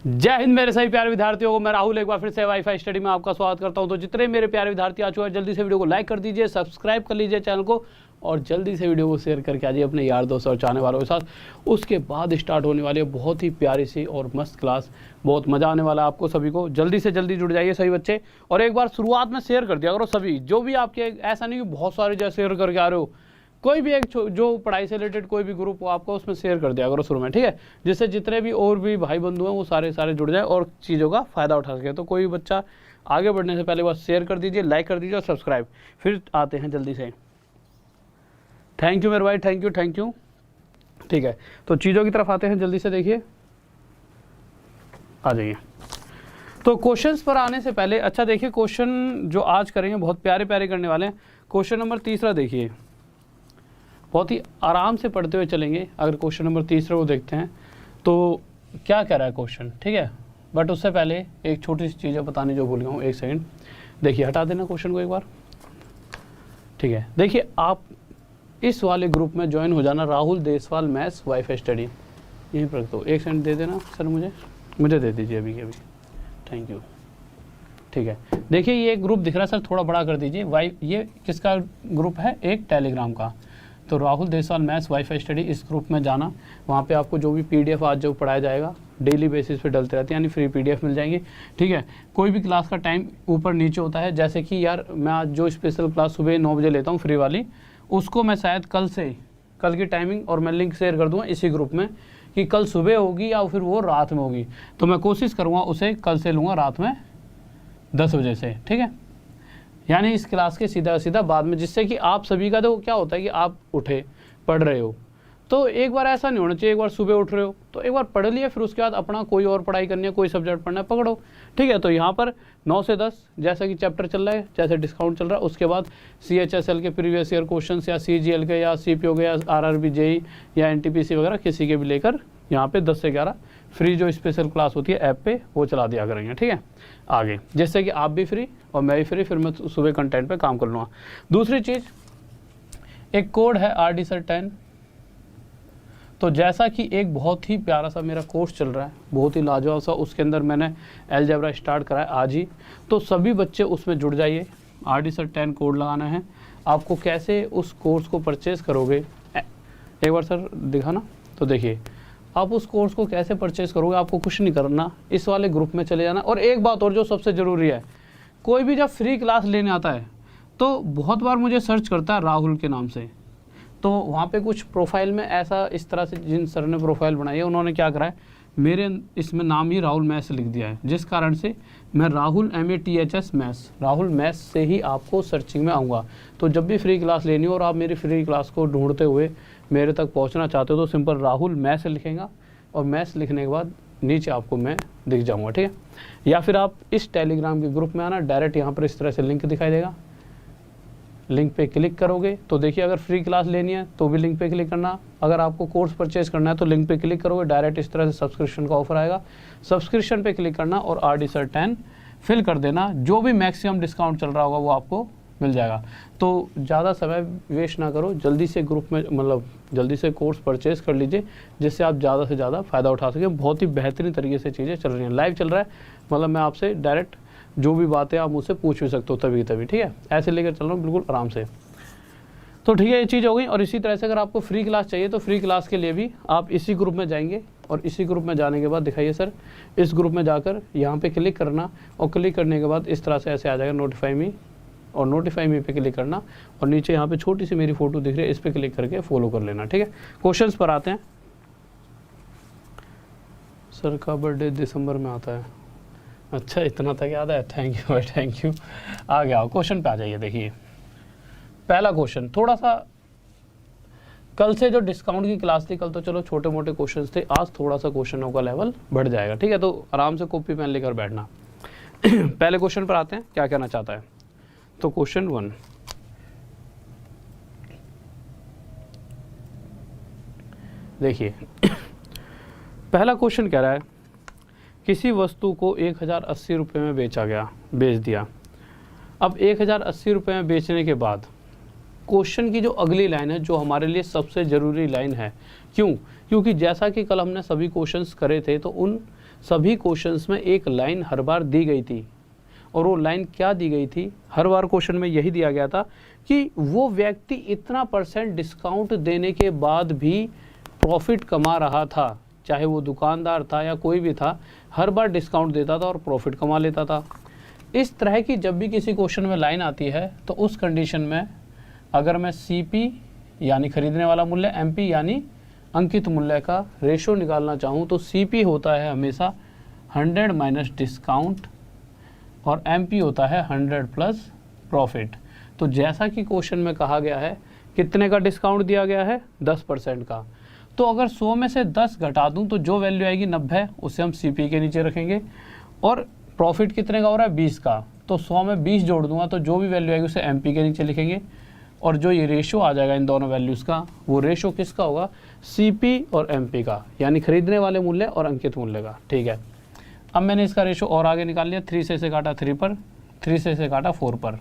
जय हिंद मेरे सभी प्यारे विद्यार्थियों को, मैं राहुल एक बार फिर से वाईफाई स्टडी में आपका स्वागत करता हूं। तो जितने मेरे प्यारे विद्यार्थी आ चुके हैं, जल्दी से वीडियो को लाइक कर दीजिए, सब्सक्राइब कर लीजिए चैनल को और जल्दी से वीडियो को शेयर करके आइए अपने यार दोस्तों और चाहने वालों के साथ। उसके बाद स्टार्ट होने वाली है बहुत ही प्यारी सी और मस्त क्लास, बहुत मज़ा आने वाला है आपको सभी को। जल्दी से जल्दी जुड़ जाइए सभी बच्चे, और एक बार शुरुआत में शेयर कर दिया करो सभी, जो भी आपके, ऐसा नहीं कि बहुत सारे जैसे शेयर करके आ रहे हो, कोई भी एक जो पढ़ाई से रिलेटेड कोई भी ग्रुप हो आपका, उसमें शेयर कर दिया करो शुरू में, ठीक है, जिससे जितने भी और भी भाई बंधु हैं वो सारे जुड़ जाए और चीज़ों का फ़ायदा उठा सके। तो कोई बच्चा आगे बढ़ने से पहले बस शेयर कर दीजिए, लाइक कर दीजिए और सब्सक्राइब। फिर आते हैं जल्दी से। थैंक यू मेरे भाई, थैंक यू। ठीक है, तो चीज़ों की तरफ आते हैं जल्दी से। देखिए, आ जाइए। तो क्वेश्चंस पर आने से पहले, अच्छा देखिए, क्वेश्चन जो आज करेंगे बहुत प्यारे प्यारे करने वाले हैं। क्वेश्चन नंबर 3 देखिए, बहुत ही आराम से पढ़ते हुए चलेंगे। अगर क्वेश्चन नंबर 3 वो देखते हैं तो क्या कह रहा है क्वेश्चन, ठीक है। बट उससे पहले एक छोटी सी चीज़ बताने जो भूल गया हूँ, एक सेकंड। देखिए, हटा देना क्वेश्चन को एक बार, ठीक है। देखिए, आप इस वाले ग्रुप में ज्वाइन हो जाना, Rahul Deswal maths wifi study, यहीं पर रख दो। एक सेकंड दे देना सर, मुझे दे दीजिए अभी के अभी, थैंक यू। ठीक है, देखिए ये ग्रुप दिख रहा है सर, थोड़ा बड़ा कर दीजिए। ये किसका ग्रुप है? एक टेलीग्राम का। तो Rahul Deswal maths wifi study, इस ग्रुप में जाना। वहाँ पे आपको जो भी पीडीएफ आज जो पढ़ाया जाएगा डेली बेसिस पे डलते रहते हैं, यानी फ्री पीडीएफ मिल जाएंगी, ठीक है। कोई भी क्लास का टाइम ऊपर नीचे होता है, जैसे कि यार मैं आज जो स्पेशल क्लास सुबह 9 बजे लेता हूँ फ्री वाली, उसको मैं शायद कल की टाइमिंग और मैं लिंक शेयर कर दूँगा इसी ग्रुप में कि कल सुबह होगी या फिर वो रात में होगी। तो मैं कोशिश करूँगा उसे कल से लूँगा रात में 10 बजे से, ठीक है, यानी इस क्लास के सीधा बाद में, जिससे कि आप सभी का तो क्या होता है कि आप उठे पढ़ रहे हो, तो एक बार ऐसा नहीं होना चाहिए एक बार सुबह उठ रहे हो तो एक बार पढ़ लिया, फिर उसके बाद अपना कोई और पढ़ाई करनी है, कोई सब्जेक्ट पढ़ना है, पकड़ो, ठीक है। तो यहाँ पर 9 से 10 जैसा कि चैप्टर चल रहा है, जैसे डिस्काउंट चल रहा है, उसके बाद CHSL के प्रीवियस ईयर क्वेश्चन या CGL के या CPO के या RRB JEE या NTPC वगैरह किसी के भी लेकर यहाँ पे 10 से 11 फ्री जो स्पेशल क्लास होती है ऐप पे, वो चला दिया करेंगे, ठीक है, आगे, जिससे कि आप भी फ्री और मैं भी फ्री, फिर मैं सुबह कंटेंट पे काम कर लूँगा। दूसरी चीज़, एक कोड है RD Sir 10। तो जैसा कि एक बहुत ही प्यारा सा मेरा कोर्स चल रहा है, बहुत ही लाजवाब सा, उसके अंदर मैंने अलजेब्रा स्टार्ट करा है आज ही, तो सभी बच्चे उसमें जुड़ जाइए। RD Sir 10 कोड लगाना है आपको। कैसे उस कोर्स को परचेज़ करोगे, एक बार सर दिखाना। तो देखिए, आप उस कोर्स को कैसे परचेज़ करोगे, आपको कुछ नहीं करना, इस वाले ग्रुप में चले जाना। और एक बात और जो सबसे ज़रूरी है, कोई भी जब फ्री क्लास लेने आता है तो बहुत बार मुझे सर्च करता है राहुल के नाम से, तो वहाँ पे कुछ प्रोफाइल में ऐसा इस तरह से जिन सर ने प्रोफाइल बनाई है, उन्होंने क्या करा है, मेरे इसमें नाम ही राहुल मैथ्स लिख दिया है, जिस कारण से मैं Rahul MATHS maths, Rahul maths से ही आपको सर्चिंग में आऊँगा। तो जब भी फ्री क्लास लेनी हो और आप मेरी फ्री क्लास को ढूंढते हुए मेरे तक पहुंचना चाहते हो, तो सिंपल राहुल मैथ्स लिखेगा और मैथ्स लिखने के बाद नीचे आपको मैं दिख जाऊंगा, ठीक है। या फिर आप इस टेलीग्राम के ग्रुप में आना, डायरेक्ट यहाँ पर इस तरह से लिंक दिखाई देगा, लिंक पे क्लिक करोगे तो देखिए, अगर फ्री क्लास लेनी है तो भी लिंक पे क्लिक करना, अगर आपको कोर्स परचेज करना है तो लिंक पे क्लिक करोगे, डायरेक्ट इस तरह से सब्सक्रिप्शन का ऑफर आएगा, सब्सक्रिप्शन पे क्लिक करना और RD Sir 10 फिल कर देना। जो भी मैक्सिमम डिस्काउंट चल रहा होगा वो आपको मिल जाएगा। तो ज़्यादा समय वेस्ट ना करो, जल्दी से ग्रुप में, मतलब जल्दी से कोर्स परचेज कर लीजिए, जिससे आप ज़्यादा से ज़्यादा फ़ायदा उठा सकें। बहुत ही बेहतरीन तरीके से चीज़ें चल रही हैं, लाइव चल रहा है, मतलब मैं आपसे डायरेक्ट जो भी बातें आप मुझसे पूछ भी सकते हो तभी, ठीक है, ऐसे लेकर चल रहा हूँ बिल्कुल आराम से। तो ठीक है, ये चीज़ हो गई। और इसी तरह से अगर आपको फ्री क्लास चाहिए तो फ्री क्लास के लिए भी आप इसी ग्रुप में जाएंगे, और इसी ग्रुप में जाने के बाद दिखाइए सर, इस ग्रुप में जाकर यहाँ पे क्लिक करना, और क्लिक करने के बाद इस तरह से ऐसे आ जाएगा नोटिफाई मी, और नोटिफाई मी पे क्लिक करना, और नीचे यहाँ पे छोटी सी मेरी फोटो दिख रही है, इस पर क्लिक करके फॉलो कर लेना, ठीक है। क्वेश्चंस पर आते हैं। सर का बर्थडे दिसंबर में आता है, अच्छा इतना तक याद है, थैंक यू भाई, थैंक यू। आ गया, क्वेश्चन पे आ जाइए। देखिए, पहला क्वेश्चन, थोड़ा सा कल से जो डिस्काउंट की क्लास थी, कल तो चलो छोटे मोटे क्वेश्चंस थे, आज थोड़ा सा क्वेश्चनों का लेवल बढ़ जाएगा, ठीक है। तो आराम से कॉपी पेन लेकर बैठना। पहले क्वेश्चन पर आते हैं, क्या कहना चाहता है। तो क्वेश्चन 1, देखिए पहला क्वेश्चन कह रहा है, किसी वस्तु को 1080 रुपये में बेच दिया। अब 1080 रुपये में बेचने के बाद क्वेश्चन की जो अगली लाइन है, जो हमारे लिए सबसे ज़रूरी लाइन है, क्योंकि जैसा कि कल हमने सभी क्वेश्चंस करे थे, तो उन सभी क्वेश्चंस में एक लाइन हर बार दी गई थी, और वो लाइन क्या दी गई थी, हर बार क्वेश्चन में यही दिया गया था कि वो व्यक्ति इतना % डिस्काउंट देने के बाद भी प्रॉफिट कमा रहा था, चाहे वो दुकानदार था या कोई भी था, हर बार डिस्काउंट देता था और प्रॉफिट कमा लेता था। इस तरह की जब भी किसी क्वेश्चन में लाइन आती है तो उस कंडीशन में अगर मैं CP यानी खरीदने वाला मूल्य, MP यानी अंकित मूल्य का रेशो निकालना चाहूँ तो CP होता है हमेशा 100 माइनस डिस्काउंट और MP होता है 100 प्लस प्रॉफिट। तो जैसा कि क्वेश्चन में कहा गया है, कितने का डिस्काउंट दिया गया है, 10% का। तो अगर 100 में से 10 घटा दूं तो जो वैल्यू आएगी 90, उसे हम CP के नीचे रखेंगे, और प्रॉफिट कितने का हो रहा है, 20 का। तो 100 में 20 जोड़ दूंगा तो जो भी वैल्यू आएगी उसे MP के नीचे लिखेंगे, और जो ये रेशो आ जाएगा इन दोनों वैल्यूज़ का, वो रेशो किसका होगा, CP और MP का, यानी खरीदने वाले मूल्य और अंकित मूल्य का। ठीक है, अब मैंने इसका रेशो और आगे निकाल लिया, 3 से इसे काटा 3 पर, 3 से इसे काटा 4 पर,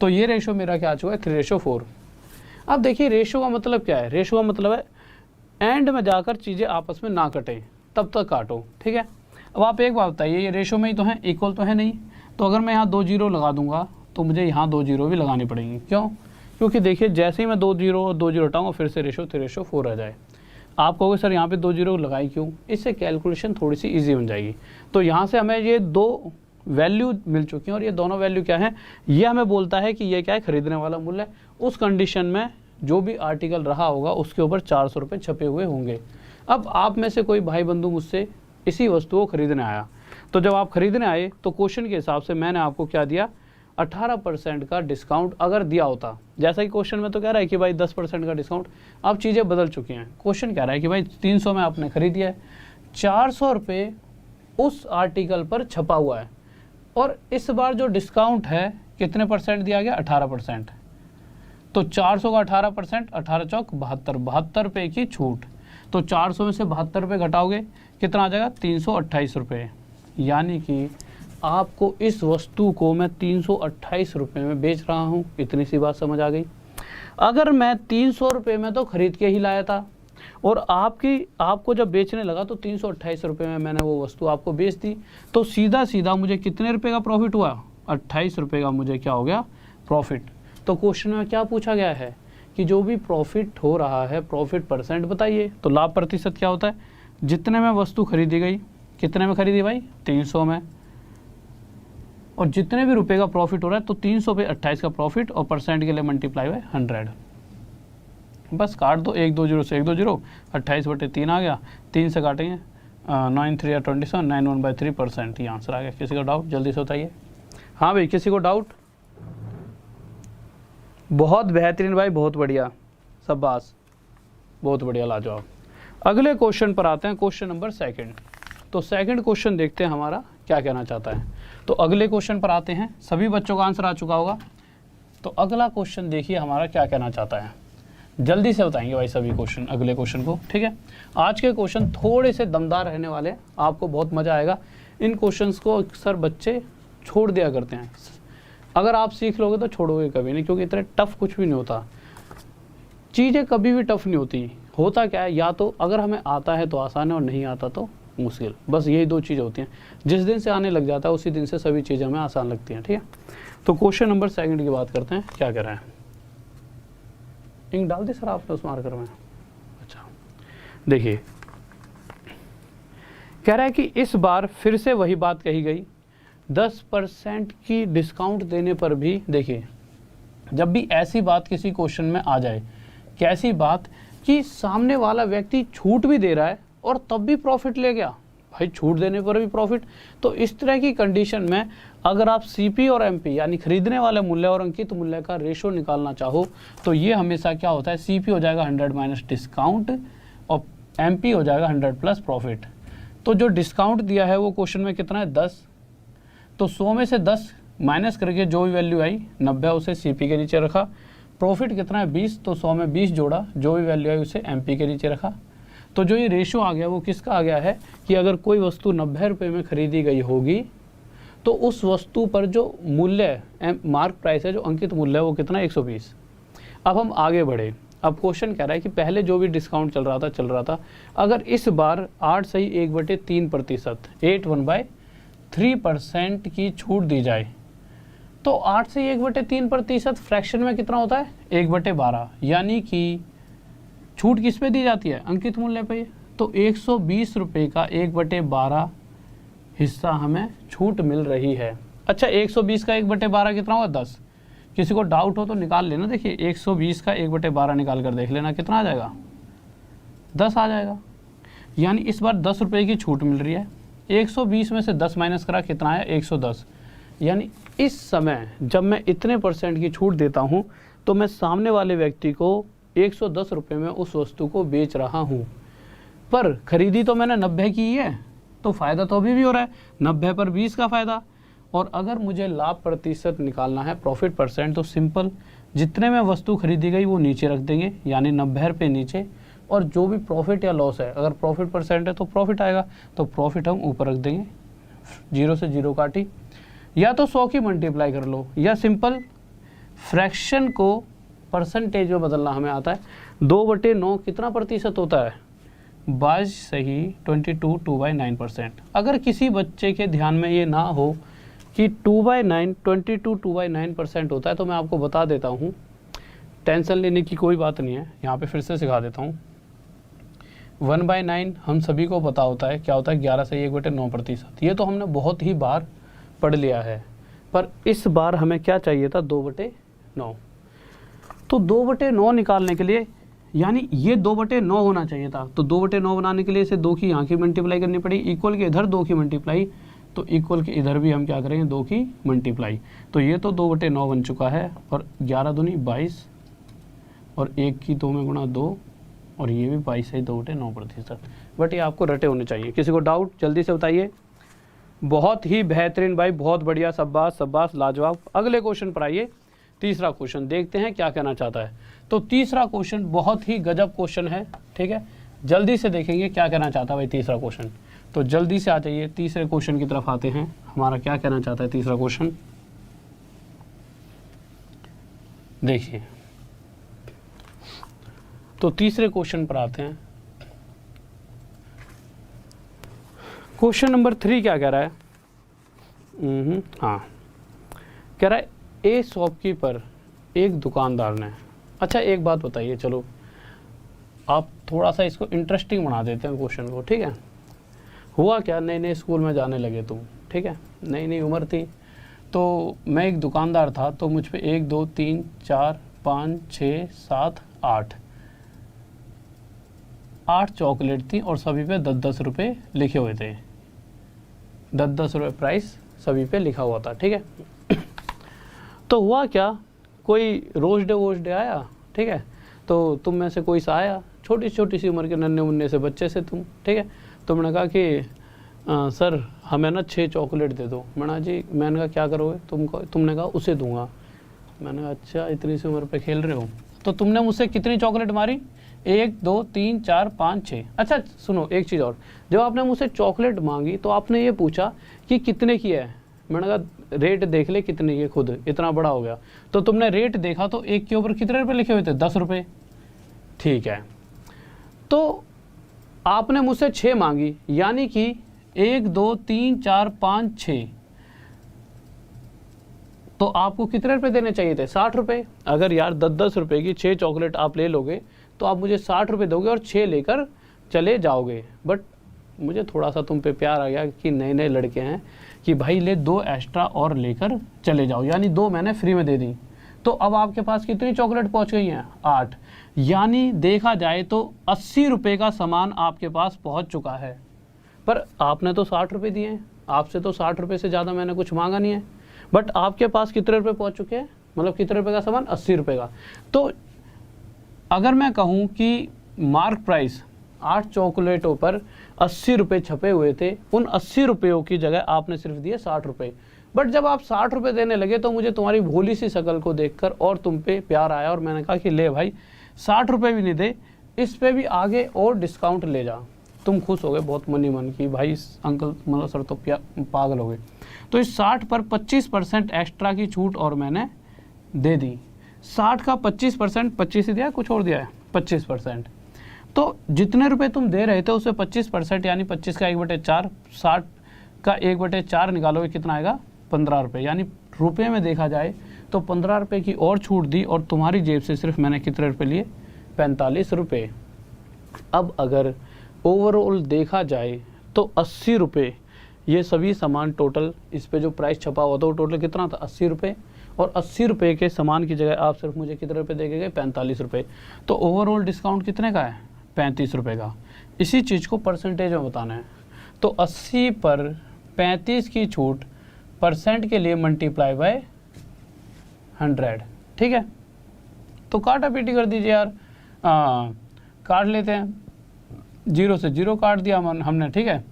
तो ये रेशो मेरा क्या आ चुका है, 3:4। अब देखिए रेशो का मतलब क्या है, रेशो का मतलब है एंड में जाकर चीज़ें आपस में ना कटें तब तक काटो। ठीक है, अब आप एक बात बताइए, ये रेशो में ही तो है, इक्वल तो है नहीं, तो अगर मैं यहाँ 2 जीरो लगा दूंगा तो मुझे यहाँ 2 जीरो भी लगानी पड़ेंगी। क्यों, क्योंकि देखिए जैसे ही मैं 2 जीरो हटाऊंगा फिर से रेशो 3:4 आ जाए। आप कहोगे सर यहाँ पे 2 जीरो लगाई क्यों, इससे कैलकुलेशन थोड़ी सी ईजी बन जाएगी। तो यहाँ से हमें ये 2 वैल्यू मिल चुकी हैं, और ये दोनों वैल्यू क्या है, ये हमें बोलता है कि ये क्या है, खरीदने वाला मूल्य। उस कंडीशन में जो भी आर्टिकल रहा होगा उसके ऊपर 400 रुपये छपे हुए होंगे। अब आप में से कोई भाई बंधु मुझसे इसी वस्तु को खरीदने आया, तो जब आप खरीदने आए तो क्वेश्चन के हिसाब से मैंने आपको क्या दिया, 18% का डिस्काउंट अगर दिया होता, जैसा कि क्वेश्चन में तो कह रहा है कि भाई 10% का डिस्काउंट, अब चीज़ें बदल चुकी हैं। क्वेश्चन कह रहा है कि भाई 300 में आपने खरीद दिया है, 400 रुपये उस आर्टिकल पर छपा हुआ है, और इस बार जो डिस्काउंट है कितने % दिया गया, 18%। तो 400 का 18%, 18 चौक 72, 72 रुपये की छूट। तो 400 में से 72 रुपये घटाओगे कितना आ जाएगा, 328 रुपये। यानी कि आपको इस वस्तु को मैं 328 रुपये में बेच रहा हूँ। इतनी सी बात समझ आ गई। अगर मैं 300 रुपये में तो खरीद के ही लाया था, और आपको जब बेचने लगा तो 328 रुपये में मैंने वो वस्तु आपको बेच दी, तो सीधा सीधा मुझे कितने रुपए का प्रॉफिट हुआ, 28 रुपये का मुझे क्या हो गया, प्रॉफिट। तो क्वेश्चन में क्या पूछा गया है कि जो भी प्रॉफिट हो रहा है, प्रॉफिट % बताइए। तो लाभ प्रतिशत क्या होता है, जितने में वस्तु खरीदी गई, कितने में खरीदी भाई, 300 में, और जितने भी रुपए का प्रॉफिट हो रहा है तो 300 पे 28 का प्रॉफिट, और % के लिए मल्टीप्लाई बाय 100। बस काट दो, 1 2 0 से 1 2 0, 28/3 आ गया, 3 से काटेंगे 9 3 27, 9 1/3%, ये आंसर आ गया। किसी का डाउट जल्दी से बताइए। हाँ भाई, किसी को डाउट? बहुत बेहतरीन भाई, बहुत बढ़िया, शाबाश, बहुत बढ़िया, लाजवाब। अगले क्वेश्चन पर आते हैं, क्वेश्चन नंबर 2। तो सेकंड क्वेश्चन देखते हैं हमारा क्या कहना चाहता है। तो अगले क्वेश्चन पर आते हैं, सभी बच्चों का आंसर आ चुका होगा। तो अगला क्वेश्चन देखिए हमारा क्या कहना चाहता है, जल्दी से बताएंगे भाई सभी क्वेश्चन, अगले क्वेश्चन को। ठीक है, आज के क्वेश्चन थोड़े से दमदार रहने वाले हैं, आपको बहुत मज़ा आएगा। इन क्वेश्चंस को अक्सर बच्चे छोड़ दिया करते हैं, अगर आप सीख लोगे तो छोड़ोगे कभी नहीं, क्योंकि इतने टफ कुछ भी नहीं होता, चीज़ें कभी भी टफ नहीं होती। होता क्या है, या तो अगर हमें आता है तो आसान है और नहीं आता तो मुश्किल, बस यही 2 चीज़ें होती हैं। जिस दिन से आने लग जाता है उसी दिन से सभी चीज़ें हमें आसान लगती हैं। ठीक है, तो क्वेश्चन नंबर 2 की बात करते हैं, क्या कह रहे हैं। इंक डाल दी सर आपने उस मार्कर में? अच्छा, देखिए कह रहा है कि इस बार फिर से वही बात कही गई, 10% की डिस्काउंट देने पर भी। देखिए जब भी ऐसी बात किसी क्वेश्चन में आ जाए, कैसी बात कि सामने वाला व्यक्ति छूट भी दे रहा है और तब भी प्रॉफिट ले गया, भाई छूट देने पर भी प्रॉफिट, तो इस तरह की कंडीशन में अगर आप CP और MP यानी खरीदने वाले मूल्य और अंकित मूल्य का रेशो निकालना चाहो तो ये हमेशा क्या होता है, CP हो जाएगा 100 माइनस डिस्काउंट और MP हो जाएगा 100 प्लस प्रॉफिट। तो जो डिस्काउंट दिया है वो क्वेश्चन में कितना है, 10, तो 100 में से 10 माइनस करके जो भी वैल्यू आई 90 उसे CP के नीचे रखा। प्रॉफिट कितना है, 20, तो 100 में 20 जोड़ा, जो भी वैल्यू आई उसे MP के नीचे रखा। तो जो ये रेशो आ गया वो किसका आ गया है कि अगर कोई वस्तु 90 रुपये में खरीदी गई होगी तो उस वस्तु पर जो मूल्य मार्क प्राइस है, जो अंकित मूल्य है वो कितना है, 120। अब हम आगे बढ़े। अब क्वेश्चन कह रहा है कि पहले जो भी डिस्काउंट चल रहा था, अगर इस बार 8 सही 1/3%, 8/3% की छूट दी जाए तो 8 से 1/3% फ्रैक्शन में कितना होता है 1/12, यानी कि छूट किस पे दी जाती है अंकित मूल्य पे। तो 120 रुपये का 1/12 हिस्सा हमें छूट मिल रही है। अच्छा 120 का 1/12 कितना होगा 10। किसी को डाउट हो तो निकाल लेना, देखिए 120 का 1/12 निकाल कर देख लेना कितना आ जाएगा 10 आ जाएगा। यानी इस बार 10 रुपये की छूट मिल रही है, 120 में से 10 माइनस करा कितना आया 110। यानी इस समय जब मैं इतने % की छूट देता हूँ तो मैं सामने वाले व्यक्ति को 110 रुपये में उस वस्तु को बेच रहा हूँ, पर खरीदी तो मैंने 90 की है, तो फ़ायदा तो अभी भी हो रहा है 90 पर 20 का फ़ायदा। और अगर मुझे लाभ प्रतिशत निकालना है प्रॉफिट %, तो सिंपल जितने में वस्तु खरीदी गई वो नीचे रख देंगे, यानी 90 रुपये नीचे, और जो भी प्रॉफिट या लॉस है, अगर प्रॉफिट % है तो प्रॉफिट आएगा, तो प्रॉफिट हम ऊपर रख देंगे, 0 से 0 काटी। या तो 100 की मल्टीप्लाई कर लो, या सिंपल फ्रैक्शन को परसेंटेज में बदलना हमें आता है। 2/9 कितना प्रतिशत होता है 22 सही 22 2/9%। अगर किसी बच्चे के ध्यान में ये ना हो कि 22 2/9% होता है, तो मैं आपको बता देता हूँ, टेंशन लेने की कोई बात नहीं है, यहाँ पे फिर से सिखा देता हूँ। 1/9 हम सभी को पता होता है क्या होता है 11 से 1/9%। ये तो हमने बहुत ही बार पढ़ लिया है, पर इस बार हमें क्या चाहिए था 2/9। तो 2/9 निकालने के लिए, यानी ये 2/9 होना चाहिए था, तो 2/9 बनाने के लिए इसे 2 की यहाँ की मल्टीप्लाई करनी पड़ी, इक्वल के इधर 2 की मल्टीप्लाई, तो इक्वल के इधर भी हम क्या करेंगे 2 की मल्टीप्लाई। तो ये तो 2/9 बन चुका है, और 11 दूनी 22, और 1 की 2 में गुणा 2, और ये भी 22 है 2/9%। बट ये आपको रटे होने चाहिए। किसी को डाउट जल्दी से बताइए। बहुत ही बेहतरीन भाई, बहुत बढ़िया, शाबाश शाबाश, लाजवाब। अगले क्वेश्चन पर आइए, तीसरा क्वेश्चन देखते हैं क्या कहना चाहता है। तो तीसरा क्वेश्चन बहुत ही गजब क्वेश्चन है, ठीक है, जल्दी से देखेंगे क्या कहना चाहता है भाई तीसरा क्वेश्चन। तो जल्दी से आ जाइए, तीसरे क्वेश्चन की तरफ आते हैं, हमारा क्या कहना चाहता है तीसरा क्वेश्चन। देखिए, तो तीसरे क्वेश्चन पर आते हैं। क्वेश्चन नंबर 3 क्या कह रहा है, हाँ, कह रहा है ए शॉपकीपर एक दुकानदार ने। अच्छा एक बात बताइए, चलो आप थोड़ा सा इसको इंटरेस्टिंग बना देते हैं क्वेश्चन को, ठीक है। हुआ क्या, नए नए स्कूल में जाने लगे तुम, ठीक है, नई नई उम्र थी, तो मैं एक दुकानदार था, तो मुझ पे 1 2 3 4 5 6 7 8 चॉकलेट थी, और सभी पे 10-10 रुपये लिखे हुए थे, 10-10 रुपये प्राइस सभी पे लिखा हुआ था, ठीक है। तो हुआ क्या, कोई रोज डे आया, ठीक है, तो तुम में से कोई सा आया, छोटी छोटी सी उम्र के नन्हे मुन्ने से बच्चे से तुम, ठीक है। तो मैंने कहा कि सर हमें ना 6 चॉकलेट दे दो। मैंने कहा क्या करोगे तुमने कहा उसे दूंगा। मैंने कहा अच्छा इतनी सी उम्र पे खेल रहे हो, तो तुमने मुझसे कितनी चॉकलेट मारी 1 2 3 4 5 6। अच्छा सुनो एक चीज़ और, जब आपने मुझसे चॉकलेट मांगी तो आपने ये पूछा कि कितने की है। मैंने कहा रेट देख ले कितने की, खुद इतना बड़ा हो गया, तो तुमने रेट देखा तो एक के ऊपर कितने रुपए लिखे हुए थे 10 रुपये, ठीक है। तो आपने मुझसे 6 मांगी, यानी कि 1 2 3 4 5 6, तो आपको कितने रुपए देने चाहिए थे 60 रुपये। अगर यार 10-10 रुपये की 6 चॉकलेट आप ले लोगे तो आप मुझे 60 रुपये दोगे और 6 लेकर चले जाओगे। बट मुझे थोड़ा सा तुम पे प्यार आ गया कि नए नए लड़के हैं, कि भाई ले 2 एक्स्ट्रा और लेकर चले जाओ, यानी 2 मैंने फ्री में दे दी। तो अब आपके पास कितनी चॉकलेट पहुंच गई हैं 8, यानी देखा जाए तो 80 रुपये का सामान आपके पास पहुंच चुका है। पर आपने तो 60 रुपये दिए हैं, आपसे तो 60 रुपये से ज़्यादा मैंने कुछ मांगा नहीं है, बट आपके पास कितने रुपये पहुंच चुके हैं, मतलब कितने रुपये का सामान 80 रुपये का। तो अगर मैं कहूँ कि मार्क प्राइस 8 चॉकलेटों पर 80 रुपये छपे हुए थे, उन 80 रुपयों की जगह आपने सिर्फ दिए 60 रुपये। बट जब आप 60 रुपये देने लगे तो मुझे तुम्हारी भोली सी शक्ल को देखकर और तुम पे प्यार आया, और मैंने कहा कि ले भाई 60 रुपये भी नहीं दे, इस पे भी आगे और डिस्काउंट ले जा। तुम खुश हो गए बहुत मनी मन की, भाई अंकल मतलब सर तो पागल हो गए। तो इस 60 पर 25% एक्स्ट्रा की छूट और मैंने दे दी। 60 का 25%, 25 ही दिया है, कुछ और दिया है, 25%। तो जितने रुपए तुम दे रहे थे उससे 25% यानी 25 का 1/4, 60 का 1/4 निकालोगे कितना आएगा, 15 रुपये। यानी रुपये में देखा जाए तो 15 रुपये की और छूट दी और तुम्हारी जेब से सिर्फ मैंने कितने रुपये लिए, 45 रुपये। अब अगर ओवरऑल देखा जाए तो 80 रुपये ये सभी सामान टोटल, इस पे जो प्राइस छपा हुआ था वो टोटल कितना था, 80 रुपये। और 80 रुपये के सामान की जगह आप सिर्फ मुझे कितने रुपये दे गए, 45 रुपये। तो ओवरऑल डिस्काउंट कितने का है, 35 रुपये का। इसी चीज़ को परसेंटेज में बताना है। तो 80 पर 35 की छूट परसेंट के लिए मल्टीप्लाई बाय 100, ठीक है। तो काटा पीटी कर दीजिए यार, काट लेते हैं, 0 से 0 काट दिया हमने, ठीक है।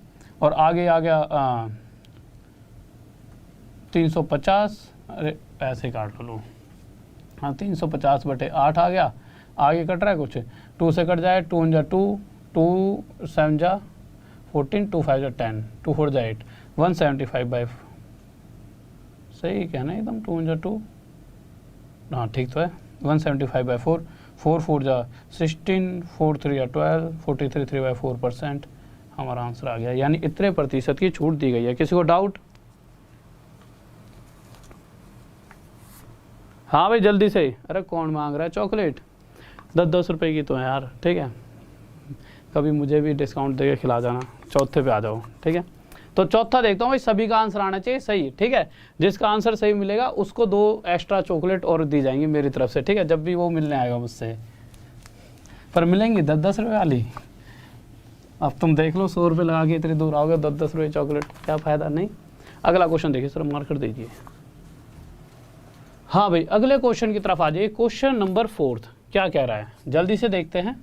और आगे आ गया 350, अरे ऐसे काट लो, हाँ 350/8 आ गया। आगे कट रहा है कुछ, 2 से कट जाए, 2 × 2, 2 7 जा 14, 2 5 जा 10, 2 4 जा 8, 175/4, सही कहना एकदम, 2 × 2, हाँ ठीक तो है, 175/4, 4 4 जा 16, 4 3 जा 12, 43 3/4% हमारा आंसर आ गया। यानी इतने प्रतिशत की छूट दी गई है। किसी को डाउट? हाँ भाई जल्दी से। अरे कौन मांग रहा है चॉकलेट, 10-10 रुपए की तो है यार, ठीक है। कभी मुझे भी डिस्काउंट देके खिला जाना, चौथे पे आ जाओ, ठीक है। तो चौथा देखता हूँ भाई, सभी का आंसर आना चाहिए सही, ठीक है। जिसका आंसर सही मिलेगा उसको 2 एक्स्ट्रा चॉकलेट और दी जाएंगी मेरी तरफ से, ठीक है, जब भी वो मिलने आएगा मुझसे। पर मिलेंगी 10-10 रुपये वाली। अब तुम देख लो, 100 रुपये लगा के इतनी दूर आओगे, 10-10 रुपये चॉकलेट, क्या फ़ायदा। नहीं। अगला क्वेश्चन देखिए सर, मार्क कर दीजिए। हाँ भाई अगले क्वेश्चन की तरफ आ जाइए। क्वेश्चन नंबर 4 क्या कह रहा है, जल्दी से देखते हैं।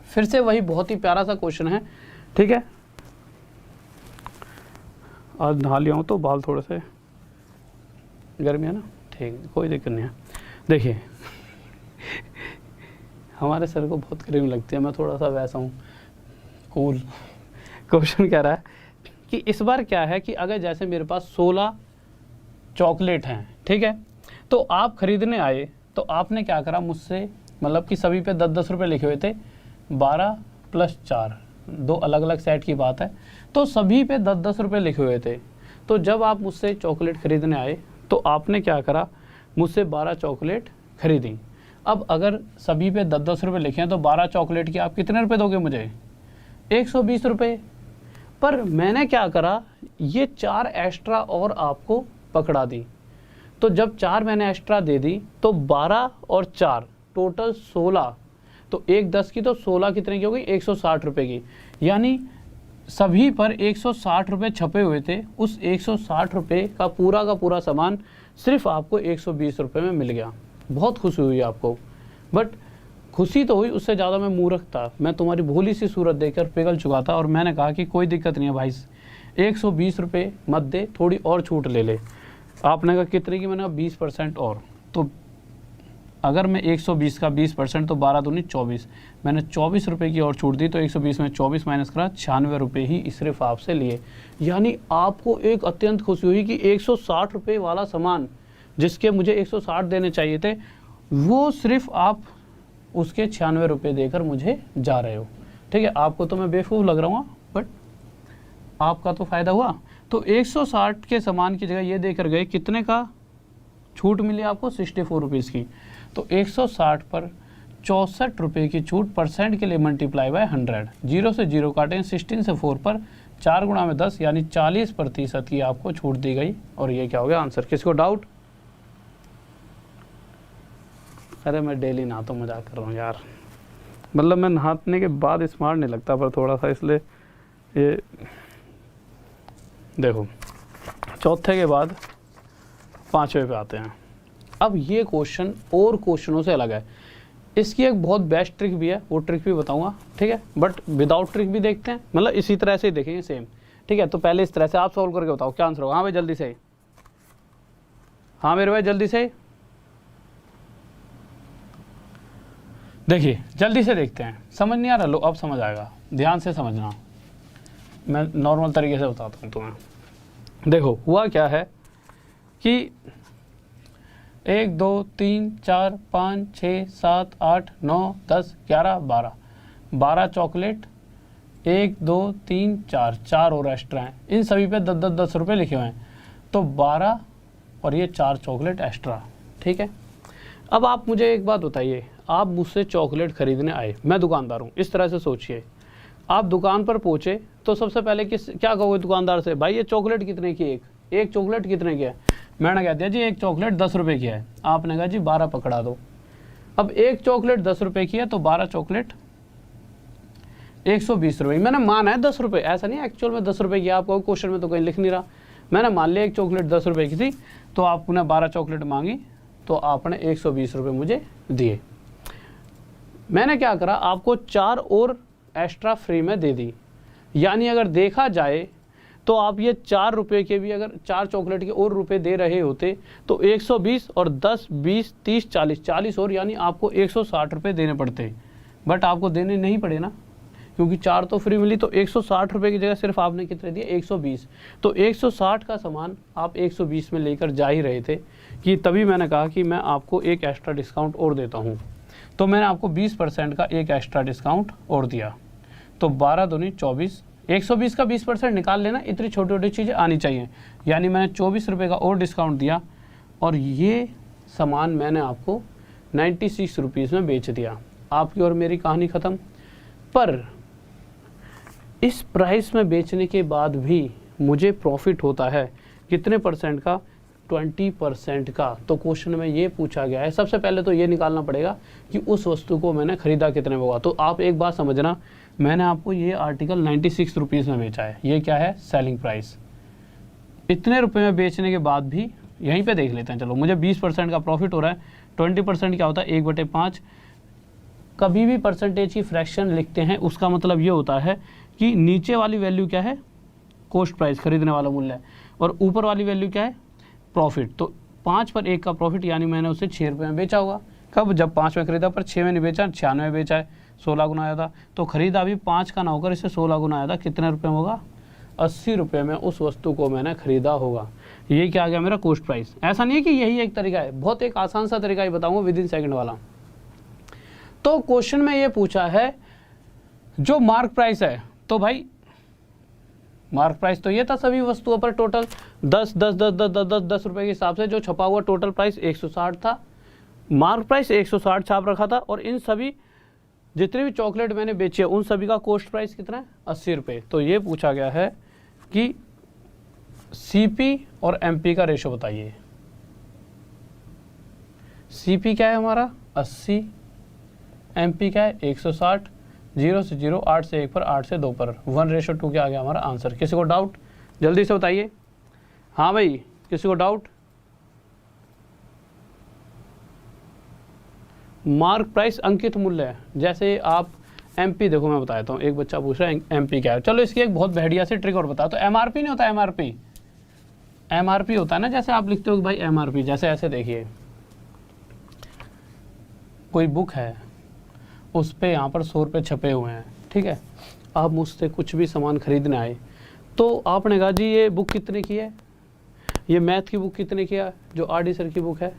फिर से वही बहुत ही प्यारा सा क्वेश्चन है, ठीक है। आज नहा लिया हूँ तो बाल थोड़े से, गर्मी है ना, ठीक, कोई दिक्कत नहीं है। देखिए हमारे सर को बहुत गर्मी लगती है, मैं थोड़ा सा वैसा हूँ कूल। क्वेश्चन कह रहा है कि इस बार क्या है कि अगर जैसे मेरे पास 16 चॉकलेट हैं, ठीक है, तो आप खरीदने आए, तो आपने क्या करा मुझसे, मतलब कि सभी पे 10-10 रुपये लिखे हुए थे, 12 + 4, 2 अलग अलग सेट की बात है, तो सभी पे 10-10 रुपये लिखे हुए थे। तो जब आप मुझसे चॉकलेट खरीदने आए तो आपने क्या करा, मुझसे 12 चॉकलेट खरीदी। अब अगर सभी पे 10-10 रुपये लिखे हैं तो 12 चॉकलेट की आप कितने रुपये दोगे मुझे, 120 रुपये। पर मैंने क्या करा, ये 4 एक्स्ट्रा और आपको पकड़ा दी। तो जब 4 मैंने एक्स्ट्रा दे दी तो 12 और 4 टोटल 16, तो 1 10 की, तो 16 कितने की हो गई, 160 रुपये की। यानी सभी पर 160 रुपये छपे हुए थे, उस 160 रुपये का पूरा सामान सिर्फ आपको 120 रुपये में मिल गया। बहुत खुशी हुई आपको, बट खुशी तो हुई, उससे ज़्यादा मैं मूर्ख था। मैं तुम्हारी भोली सी सूरत देखकर पिघल चुका था और मैंने कहा कि कोई दिक्कत नहीं है भाई, 120 रुपये मत दे, थोड़ी और छूट ले ले। आपने कहा कितने की, मैंने कहा 20% और। तो अगर मैं 120 का 20%, तो 12 दूनी 24, मैंने 24 रुपये की और छूट दी, तो 120 में 24 माइनस करा, 96 रुपये ही सिर्फ आपसे लिए। यानी आपको एक अत्यंत खुशी हुई कि 160 रुपये वाला सामान जिसके मुझे 160 देने चाहिए थे, वो सिर्फ आप उसके 96 रुपये देकर मुझे जा रहे हो, ठीक है। आपको तो मैं बेवकूफ़ लग रहा हूँ, बट आपका तो फ़ायदा हुआ। तो 160 के सामान की जगह ये देकर गए, कितने का छूट मिली आपको, 64 रुपीज़ की। तो 160 पर 64 रुपये की छूट परसेंट के लिए मल्टीप्लाई बाय 100, 0 से 0 काटें, 16 से 4 पर 4 गुणा में 10, यानी 40% की आपको छूट दी गई। और ये क्या हो गया आंसर। किसको डाउट? अरे मैं डेली नहाता हूँ, मजाक कर रहा हूँ यार, मतलब मैं नहाने के बाद स्मार्ट नहीं लगता, पर थोड़ा सा इसलिए ये देखो। चौथे के बाद 5वें पे आते हैं। अब ये क्वेश्चन और क्वेश्चनों से अलग है। इसकी एक बहुत बेस्ट ट्रिक भी है, वो ट्रिक भी बताऊंगा, ठीक है, बट विदाउट ट्रिक भी देखते हैं, मतलब इसी तरह से ही देखेंगे सेम, ठीक है। तो पहले इस तरह से आप सॉल्व करके बताओ क्या आंसर होगा। हाँ भाई जल्दी से, हाँ मेरे भाई जल्दी से, देखिए जल्दी से देखते हैं। समझ नहीं आ रहा, लो अब समझ आएगा, ध्यान से समझना, मैं नॉर्मल तरीके से बताता हूँ तुम्हें। देखो हुआ क्या है कि 1 2 3 4 5 6 7 8 9 10 11 12 चॉकलेट, 1 2 3 4 और एक्स्ट्रा हैं, इन सभी पे 10 रुपये लिखे हुए हैं, तो 12 और ये 4 चॉकलेट एक्स्ट्रा। ठीक है, अब आप मुझे एक बात बताइए, आप मुझसे चॉकलेट खरीदने आए, मैं दुकानदार हूँ, इस तरह से सोचिए, आप दुकान पर पहुँचे तो सबसे पहले क्या कहोगे दुकानदार से, भाई ये चॉकलेट कितने की, एक चॉकलेट कितने की है? मैंने कह दिया जी एक चॉकलेट 10 रुपये की है, आपने कहा जी 12 पकड़ा दो। अब एक चॉकलेट 10 रुपये की है तो 12 चॉकलेट 120 रुपये, मैंने माना है 10 रुपये, ऐसा नहीं एक्चुअल में 10 रुपये की, आपको क्वेश्चन में तो कहीं लिख नहीं रहा, मैंने मान लिया एक चॉकलेट 10 रुपये की थी, तो आपने 12 चॉकलेट मांगी, तो आपने 120 रुपये मुझे दिए। मैंने क्या करा, आपको 4 और एक्स्ट्रा फ्री में दे दी, यानी अगर देखा जाए तो आप ये 4 रुपये के भी अगर 4 चॉकलेट के और रुपए दे रहे होते तो 120 और 10 20 30 40 और, यानी आपको 160 रुपये देने पड़ते, बट आपको देने नहीं पड़े ना, क्योंकि 4 तो फ्री मिली, तो 160 रुपये की जगह सिर्फ आपने कितने दिए 120, तो 160 का सामान आप 120 में लेकर जा ही रहे थे, कि तभी मैंने कहा कि मैं आपको एक एक्स्ट्रा डिस्काउंट और देता हूँ, तो मैंने आपको 20% का एक एक्स्ट्रा डिस्काउंट और दिया, तो 12 दूनी 24, 120 का 20% निकाल लेना, इतनी छोटी छोटी चीज़ें आनी चाहिए, यानी मैंने 24 रुपये का और डिस्काउंट दिया, और ये सामान मैंने आपको 96 रुपीज़ में बेच दिया, आपकी और मेरी कहानी ख़त्म। पर इस प्राइस में बेचने के बाद भी मुझे प्रॉफिट होता है कितने परसेंट का, 20% का। तो क्वेश्चन में ये पूछा गया है, सबसे पहले तो ये निकालना पड़ेगा कि उस वस्तु को मैंने खरीदा कितने में होगा। तो आप एक बात समझना, मैंने आपको ये आर्टिकल 96 रुपीज़ में बेचा है, ये क्या है सेलिंग प्राइस, इतने रुपए में बेचने के बाद भी, यहीं पे देख लेते हैं, चलो मुझे 20% का प्रॉफिट हो रहा है, 20% क्या होता है 1/5, कभी भी परसेंटेज की फ्रैक्शन लिखते हैं उसका मतलब ये होता है कि नीचे वाली वैल्यू क्या है कॉस्ट प्राइस, खरीदने वाला मूल्य है, और ऊपर वाली वैल्यू क्या है प्रॉफिट, तो 5 पर 1 का प्रॉफिट, यानी मैंने उसे 6 रुपये में बेचा होगा। कब, जब 5 में खरीदा पर 6 में नहीं बेचा, 96 में बेचा है, 16 गुना आया था, तो खरीदा भी 5 का ना होकर इसे 16 गुना आया था, कितने रुपये में होगा 80 रुपये में उस वस्तु को मैंने खरीदा होगा। ये क्या आ गया मेरा कॉस्ट प्राइस। ऐसा नहीं है कि यही एक तरीका है, बहुत एक आसान सा तरीका ही बताऊंगा विदिन सेकंड वाला। तो क्वेश्चन में ये पूछा है जो मार्क प्राइस है, तो भाई मार्क प्राइस तो ये था सभी वस्तुओं पर टोटल 10 रुपए के हिसाब से जो छपा हुआ टोटल प्राइस 160 था, मार्क प्राइस 160 छाप रखा था, और इन सभी जितने भी चॉकलेट मैंने बेचे उन सभी का कॉस्ट प्राइस कितना है 80 रुपये। तो ये पूछा गया है कि सीपी और एमपी का रेशो बताइए। सीपी क्या है हमारा 80, एमपी क्या है 160, 0 से 0, 8 से 1 पर, 8 से 2 पर, 1:2 क्या आ गया हमारा आंसर। किसी को डाउट जल्दी से बताइए, हाँ भाई किसी को डाउट। मार्क प्राइस अंकित मूल्य है, जैसे आप एमपी देखो मैं बता देता हूँ, एक बच्चा पूछ रहा है एमपी क्या है, चलो इसकी एक बहुत बढ़िया सी ट्रिक और बता। तो एमआरपी नहीं होता, एमआरपी होता है ना, जैसे आप लिखते हो कि भाई एमआरपी, जैसे ऐसे देखिए कोई बुक है उस पे यहाँ पर 100 रुपये छपे हुए हैं, ठीक है, आप मुझसे कुछ भी सामान खरीदने आए, तो आपने कहा जी ये बुक कितने की है, ये मैथ की बुक कितने की है, जो आरडी सर की बुक है,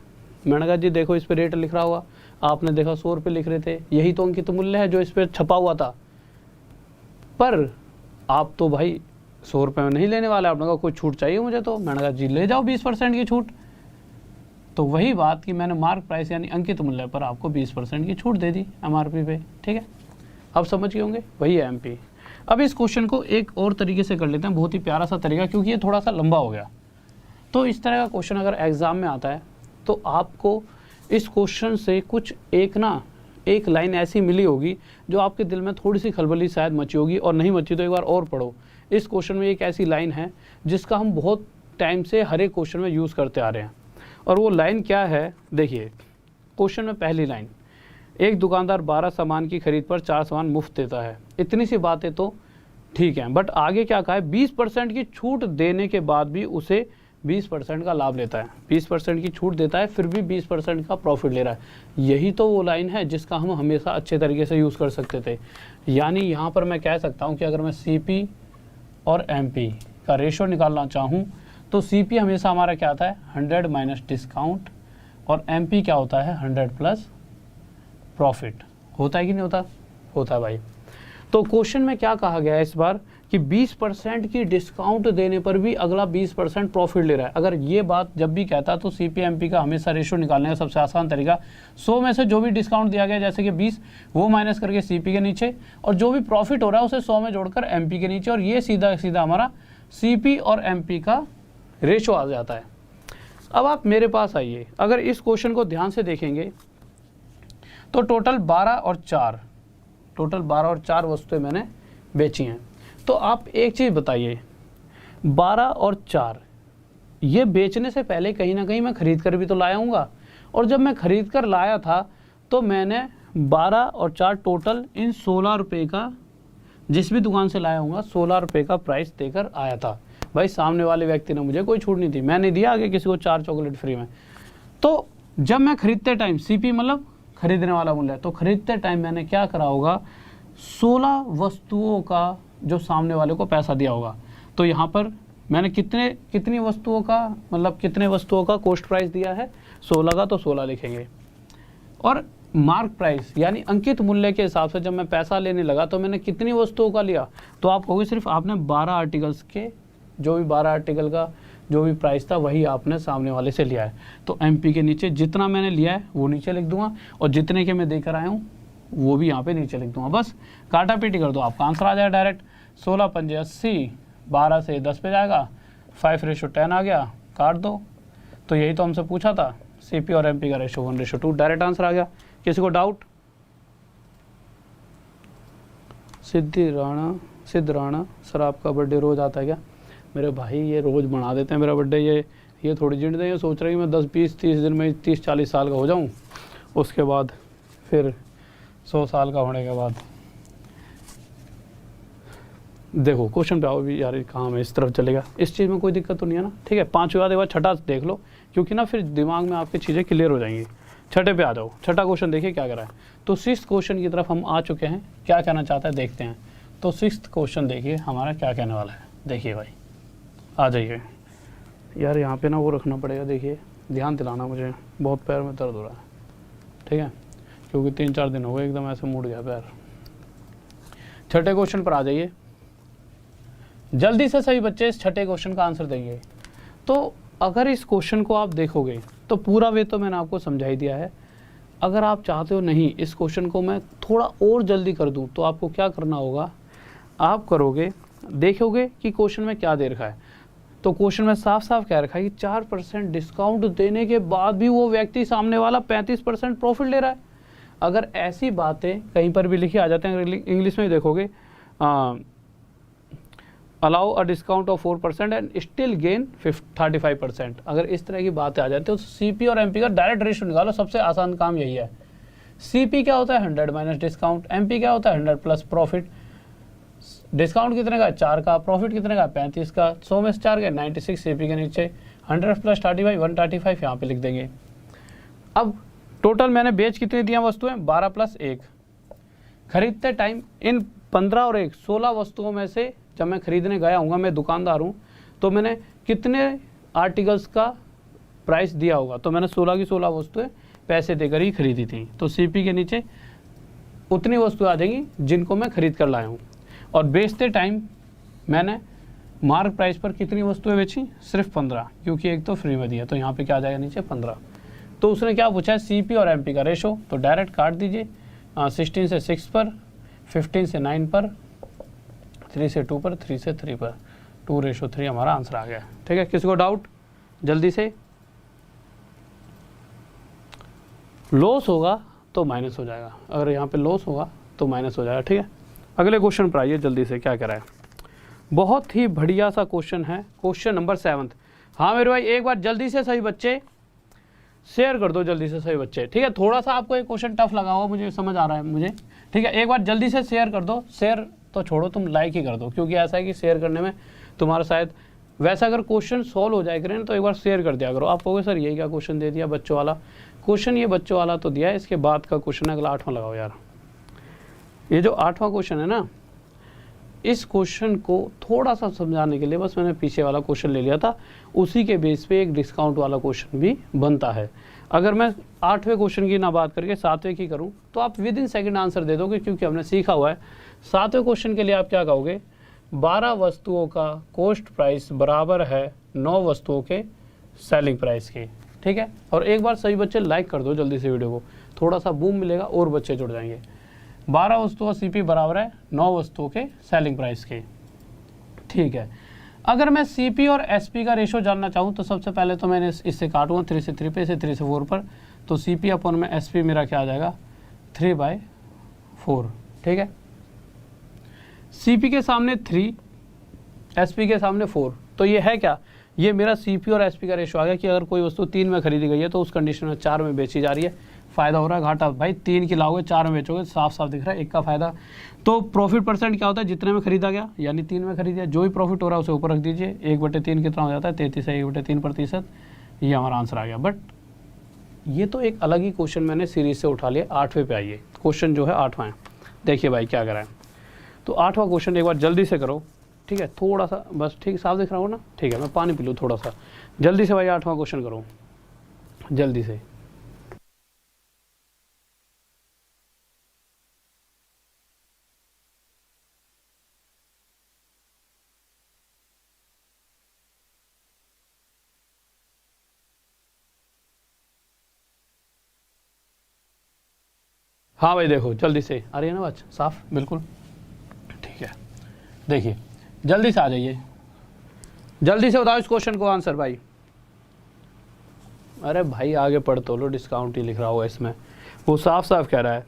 मैंने कहा जी देखो इस पे रेट लिख रहा होगा, आपने देखा 100 रुपये लिख रहे थे, यही तो अंकित मूल्य है जो इस पर छपा हुआ था, पर आप तो भाई 100 रुपये में नहीं लेने वाले, आपने कहा कोई छूट चाहिए मुझे, तो मैंने कहा जी ले जाओ 20% की छूट। तो वही बात कि मैंने मार्क प्राइस यानी अंकित मूल्य पर आपको 20% की छूट दे दी एमआरपी पे, ठीक है, अब समझ गए होंगे, वही है एमपी। अब इस क्वेश्चन को एक और तरीके से कर लेते हैं, बहुत ही प्यारा सा तरीका, क्योंकि ये थोड़ा सा लंबा हो गया। तो इस तरह का क्वेश्चन अगर एग्जाम में आता है तो आपको इस क्वेश्चन से कुछ एक लाइन ऐसी मिली होगी जो आपके दिल में थोड़ी सी खलबली शायद मची होगी, और नहीं मची तो एक बार और पढ़ो। इस क्वेश्चन में एक ऐसी लाइन है जिसका हम बहुत टाइम से हर एक क्वेश्चन में यूज़ करते आ रहे हैं, और वो लाइन क्या है देखिए। क्वेश्चन में पहली लाइन, एक दुकानदार 12 सामान की खरीद पर 4 सामान मुफ्त देता है। इतनी सी बातें तो ठीक है, बट आगे क्या कहा है, 20% की छूट देने के बाद भी उसे 20% का लाभ लेता है, 20% की छूट देता है फिर भी 20% का प्रॉफिट ले रहा है। यही तो वो लाइन है जिसका हम हमेशा अच्छे तरीके से यूज़ कर सकते थे। यानी यहाँ पर मैं कह सकता हूँ कि अगर मैं सीपी और एमपी का रेशो निकालना चाहूँ तो सीपी हमेशा हमारा क्या आता है 100 माइनस डिस्काउंट और एमपी क्या होता है 100 प्लस प्रॉफिट। होता है कि नहीं होता? होता है भाई। तो क्वेश्चन में क्या कहा गया है इस बार कि 20% की डिस्काउंट देने पर भी अगला 20% प्रॉफिट ले रहा है। अगर ये बात जब भी कहता तो सीपीएमपी का हमेशा रेशो निकालने का सबसे आसान तरीका 100 में से जो भी डिस्काउंट दिया गया जैसे कि 20 वो माइनस करके सीपी के नीचे और जो भी प्रॉफिट हो रहा है उसे 100 में जोड़कर एमपी के नीचे और ये सीधा सीधा हमारा सीपी और एमपी का रेशो आ जाता है। अब आप मेरे पास आइए, अगर इस क्वेश्चन को ध्यान से देखेंगे तो टोटल 12 और 4 वस्तुएं मैंने बेची हैं। तो आप एक चीज़ बताइए, 12 और 4 ये बेचने से पहले कहीं ना कहीं मैं खरीद कर भी तो लाया हूँगा और जब मैं खरीद कर लाया था तो मैंने 12 और 4 टोटल इन 16 रुपये का जिस भी दुकान से लाया हूँगा 16 रुपये का प्राइस देकर आया था। भाई सामने वाले व्यक्ति ने मुझे कोई छूट नहीं दी, मैंने दिया आगे किसी को 4 चॉकलेट फ्री में। तो जब मैं खरीदते टाइम सीपी मतलब खरीदने वाला मूल्य है, तो खरीदते टाइम मैंने क्या करा होगा 16 वस्तुओं का जो सामने वाले को पैसा दिया होगा। तो यहाँ पर मैंने कितनी वस्तुओं का मतलब कितने वस्तुओं का कॉस्ट प्राइस दिया है 16 का, तो 16 लिखेंगे। और मार्क प्राइस यानी अंकित मूल्य के हिसाब से जब मैं पैसा लेने लगा तो मैंने कितनी वस्तुओं का लिया, तो आप कहोगे सिर्फ आपने 12 आर्टिकल्स के जो भी 12 आर्टिकल का जो भी प्राइस था वही आपने सामने वाले से लिया है। तो एमपी के नीचे जितना मैंने लिया है वो नीचे लिख दूंगा और जितने के मैं देकर आया हूँ वो भी यहाँ पे नीचे लिख दूंगा। बस काटा पीटी कर दो, आपका आंसर आ जाएगा डायरेक्ट। 16 पंजे 80, 12 से 10 पे जाएगा, 5:10 आ गया, काट दो। तो यही तो हमसे पूछा था, सीपी और एमपी का रेशो 1:2, डायरेक्ट आंसर आ गया। किसी को डाउट? सिद्ध राणा सर आपका बर्थडे रोज आता है क्या? मेरे भाई ये रोज मना देते हैं मेरा बर्थडे, ये थोड़ी जिंद दें, ये सोच रहे हैं कि मैं 10 20 30 दिन में 30-40 साल का हो जाऊं, उसके बाद फिर 100 साल का होने के बाद देखो क्वेश्चन पे आओ भी यार, कहाँ में इस तरफ चलेगा, इस चीज़ में कोई दिक्कत तो नहीं है ना? ठीक है, 5 बाद एक बार छठा देख लो क्योंकि ना फिर दिमाग में आपकी चीज़ें क्लियर हो जाएंगी। छठे पे आ जाओ, छठा क्वेश्चन देखिए क्या करा है। तो 6th क्वेश्चन की तरफ हम आ चुके हैं, क्या कहना चाहता है देखते हैं। तो 6th क्वेश्चन देखिए हमारा क्या कहने वाला है, देखिए भाई आ जाइए यार, यहाँ पे ना वो रखना पड़ेगा, देखिए ध्यान दिलाना, मुझे बहुत पैर में दर्द हो रहा है, ठीक है, क्योंकि 3-4 दिन हो गए एकदम ऐसे मुड़ गया पैर। छठे क्वेश्चन पर आ जाइए, जल्दी से सही बच्चे इस छठे क्वेश्चन का आंसर देंगे। तो अगर इस क्वेश्चन को आप देखोगे तो पूरा वे तो मैंने आपको समझा ही दिया है। अगर आप चाहते हो नहीं इस क्वेश्चन को मैं थोड़ा और जल्दी कर दूं तो आपको क्या करना होगा, आप करोगे देखोगे कि क्वेश्चन में क्या दे रखा है। तो क्वेश्चन में साफ साफ कह रखा है कि 4% डिस्काउंट देने के बाद भी वो व्यक्ति सामने वाला 35% प्रॉफिट ले रहा है। अगर ऐसी बातें कहीं पर भी लिखी आ जाते हैं, इंग्लिश में देखोगे allow a discount of 4% and still gain 35%, अगर इस तरह की बातें आ जाती है तो सीपी और एमपी का डायरेक्ट रेशियो निकालो, सबसे आसान काम यही है। सीपी क्या होता है 100 माइनस डिस्काउंट, एमपी क्या होता है 100 प्लस प्रॉफिट। डिस्काउंट कितने का 4 का, प्रॉफिट कितने का 35 का, 100 में से 4 के 96, सीपी के नीचे 100 प्लस 35 135 यहाँ पे लिख देंगे। अब टोटल मैंने बेच कितनी दिया वस्तुएं 12 प्लस 1। खरीदते टाइम इन 15 और 1 16 वस्तुओं में से जब मैं खरीदने गया हूँ, मैं दुकानदार हूँ, तो मैंने कितने आर्टिकल्स का प्राइस दिया होगा, तो मैंने 16 की 16 वस्तुएं पैसे देकर ही खरीदी थी। तो सीपी के नीचे उतनी वस्तुएं आ जाएंगी जिनको मैं खरीद कर लाया हूँ। और बेचते टाइम मैंने मार्क प्राइस पर कितनी वस्तुएं बेची, सिर्फ 15, क्योंकि एक तो फ्री में दिया, तो यहाँ पे क्या आ जाएगा नीचे 15। तो उसने क्या पूछा है सीपी और एमपी का रेशो, तो डायरेक्ट काट दीजिए 16 से 6 पर, 15 से 9 पर, 3 से 2 पर, 3 से 3 पर, 2:3 हमारा आंसर आ गया। ठीक है, किसी को डाउट? जल्दी से। लॉस होगा तो माइनस हो जाएगा, अगर यहाँ पे लॉस होगा तो माइनस हो जाएगा। ठीक है, अगले क्वेश्चन पर आइए जल्दी से, क्या कह रहा है। बहुत ही बढ़िया सा क्वेश्चन है, क्वेश्चन नंबर 7। हाँ मेरे भाई एक बार जल्दी से सही बच्चे शेयर कर दो, जल्दी से सही बच्चे। ठीक है, थोड़ा सा आपको एक क्वेश्चन टफ लगा हुआ, मुझे समझ आ रहा है मुझे। ठीक है, एक बार जल्दी से शेयर कर दो, शेयर तो छोड़ो तुम लाइक ही कर दो, क्योंकि ऐसा है कि शेयर करने में तुम्हारा शायद वैसा अगर क्वेश्चन सॉल्व हो जाए करें तो एक बार शेयर कर दिया करो। आप कहोगे सर यही क्या क्वेश्चन दे दिया बच्चों वाला, क्वेश्चन ये बच्चों वाला तो दिया है, इसके बाद का क्वेश्चन है अगला 8वां लगाओ यार। ये जो 8वां क्वेश्चन है ना, इस क्वेश्चन को थोड़ा सा समझाने के लिए बस मैंने पीछे वाला क्वेश्चन ले लिया था, उसी के बेस पे एक डिस्काउंट वाला क्वेश्चन भी बनता है। अगर मैं 8वें क्वेश्चन की ना बात करके 7वें की करूं तो आप विद इन सेकंड आंसर दे दोगे, क्योंकि हमने सीखा हुआ है। 7वें क्वेश्चन के लिए आप क्या कहोगे, 12 वस्तुओं का कॉस्ट प्राइस बराबर है 9 वस्तुओं के सेलिंग प्राइस के। ठीक है, और एक बार सभी बच्चे लाइक कर दो जल्दी से वीडियो को, थोड़ा सा बूम मिलेगा और बच्चे जुड़ जाएंगे। 12 वस्तुओं का CP बराबर है 9 वस्तुओं के सेलिंग प्राइस के। ठीक है, अगर मैं CP और SP का रेशो जानना चाहूँ तो सबसे पहले तो मैंने इससे काटूंगा 3 से 3 पे, इसे 3 से 4 पर, तो CP अपन में SP मेरा क्या आ जाएगा 3/4। ठीक है, CP के सामने 3, SP के सामने 4, तो ये है क्या, ये मेरा CP और SP का रेशो आ गया कि अगर कोई वस्तु 3 में खरीदी गई है तो उस कंडीशन में 4 में बेची जा रही है। फायदा हो रहा है, घाटा भाई 3 की लाओगे 4 में बेचोगे, साफ साफ दिख रहा है, 1 का फायदा। तो प्रॉफिट परसेंट क्या होता है, जितने में खरीदा गया यानी 3 में खरीदा, जो भी प्रॉफिट हो रहा है उसे ऊपर रख दीजिए, 1/3 कितना हो जाता है 33 है, 1/3%। ये हमारा आंसर आ गया। बट ये तो एक अलग ही क्वेश्चन मैंने सीरीज से उठा लिया। 8वें पे आइए, क्वेश्चन जो है 8वां है। देखिए भाई क्या करा है, तो 8वां क्वेश्चन एक बार जल्दी से करो। ठीक है, थोड़ा सा बस, ठीक साफ दिख रहा हो ना, ठीक है, मैं पानी पी लूँ थोड़ा सा, जल्दी से भाई 8वां क्वेश्चन करो जल्दी से। हाँ भाई देखो जल्दी से आ रही है ना बात साफ बिल्कुल, ठीक है। देखिए जल्दी से आ जाइए, जल्दी से बताओ इस क्वेश्चन को आंसर भाई। अरे भाई आगे पढ़ तो लो, डिस्काउंट ही लिख रहा होगा इसमें, वो साफ साफ कह रहा है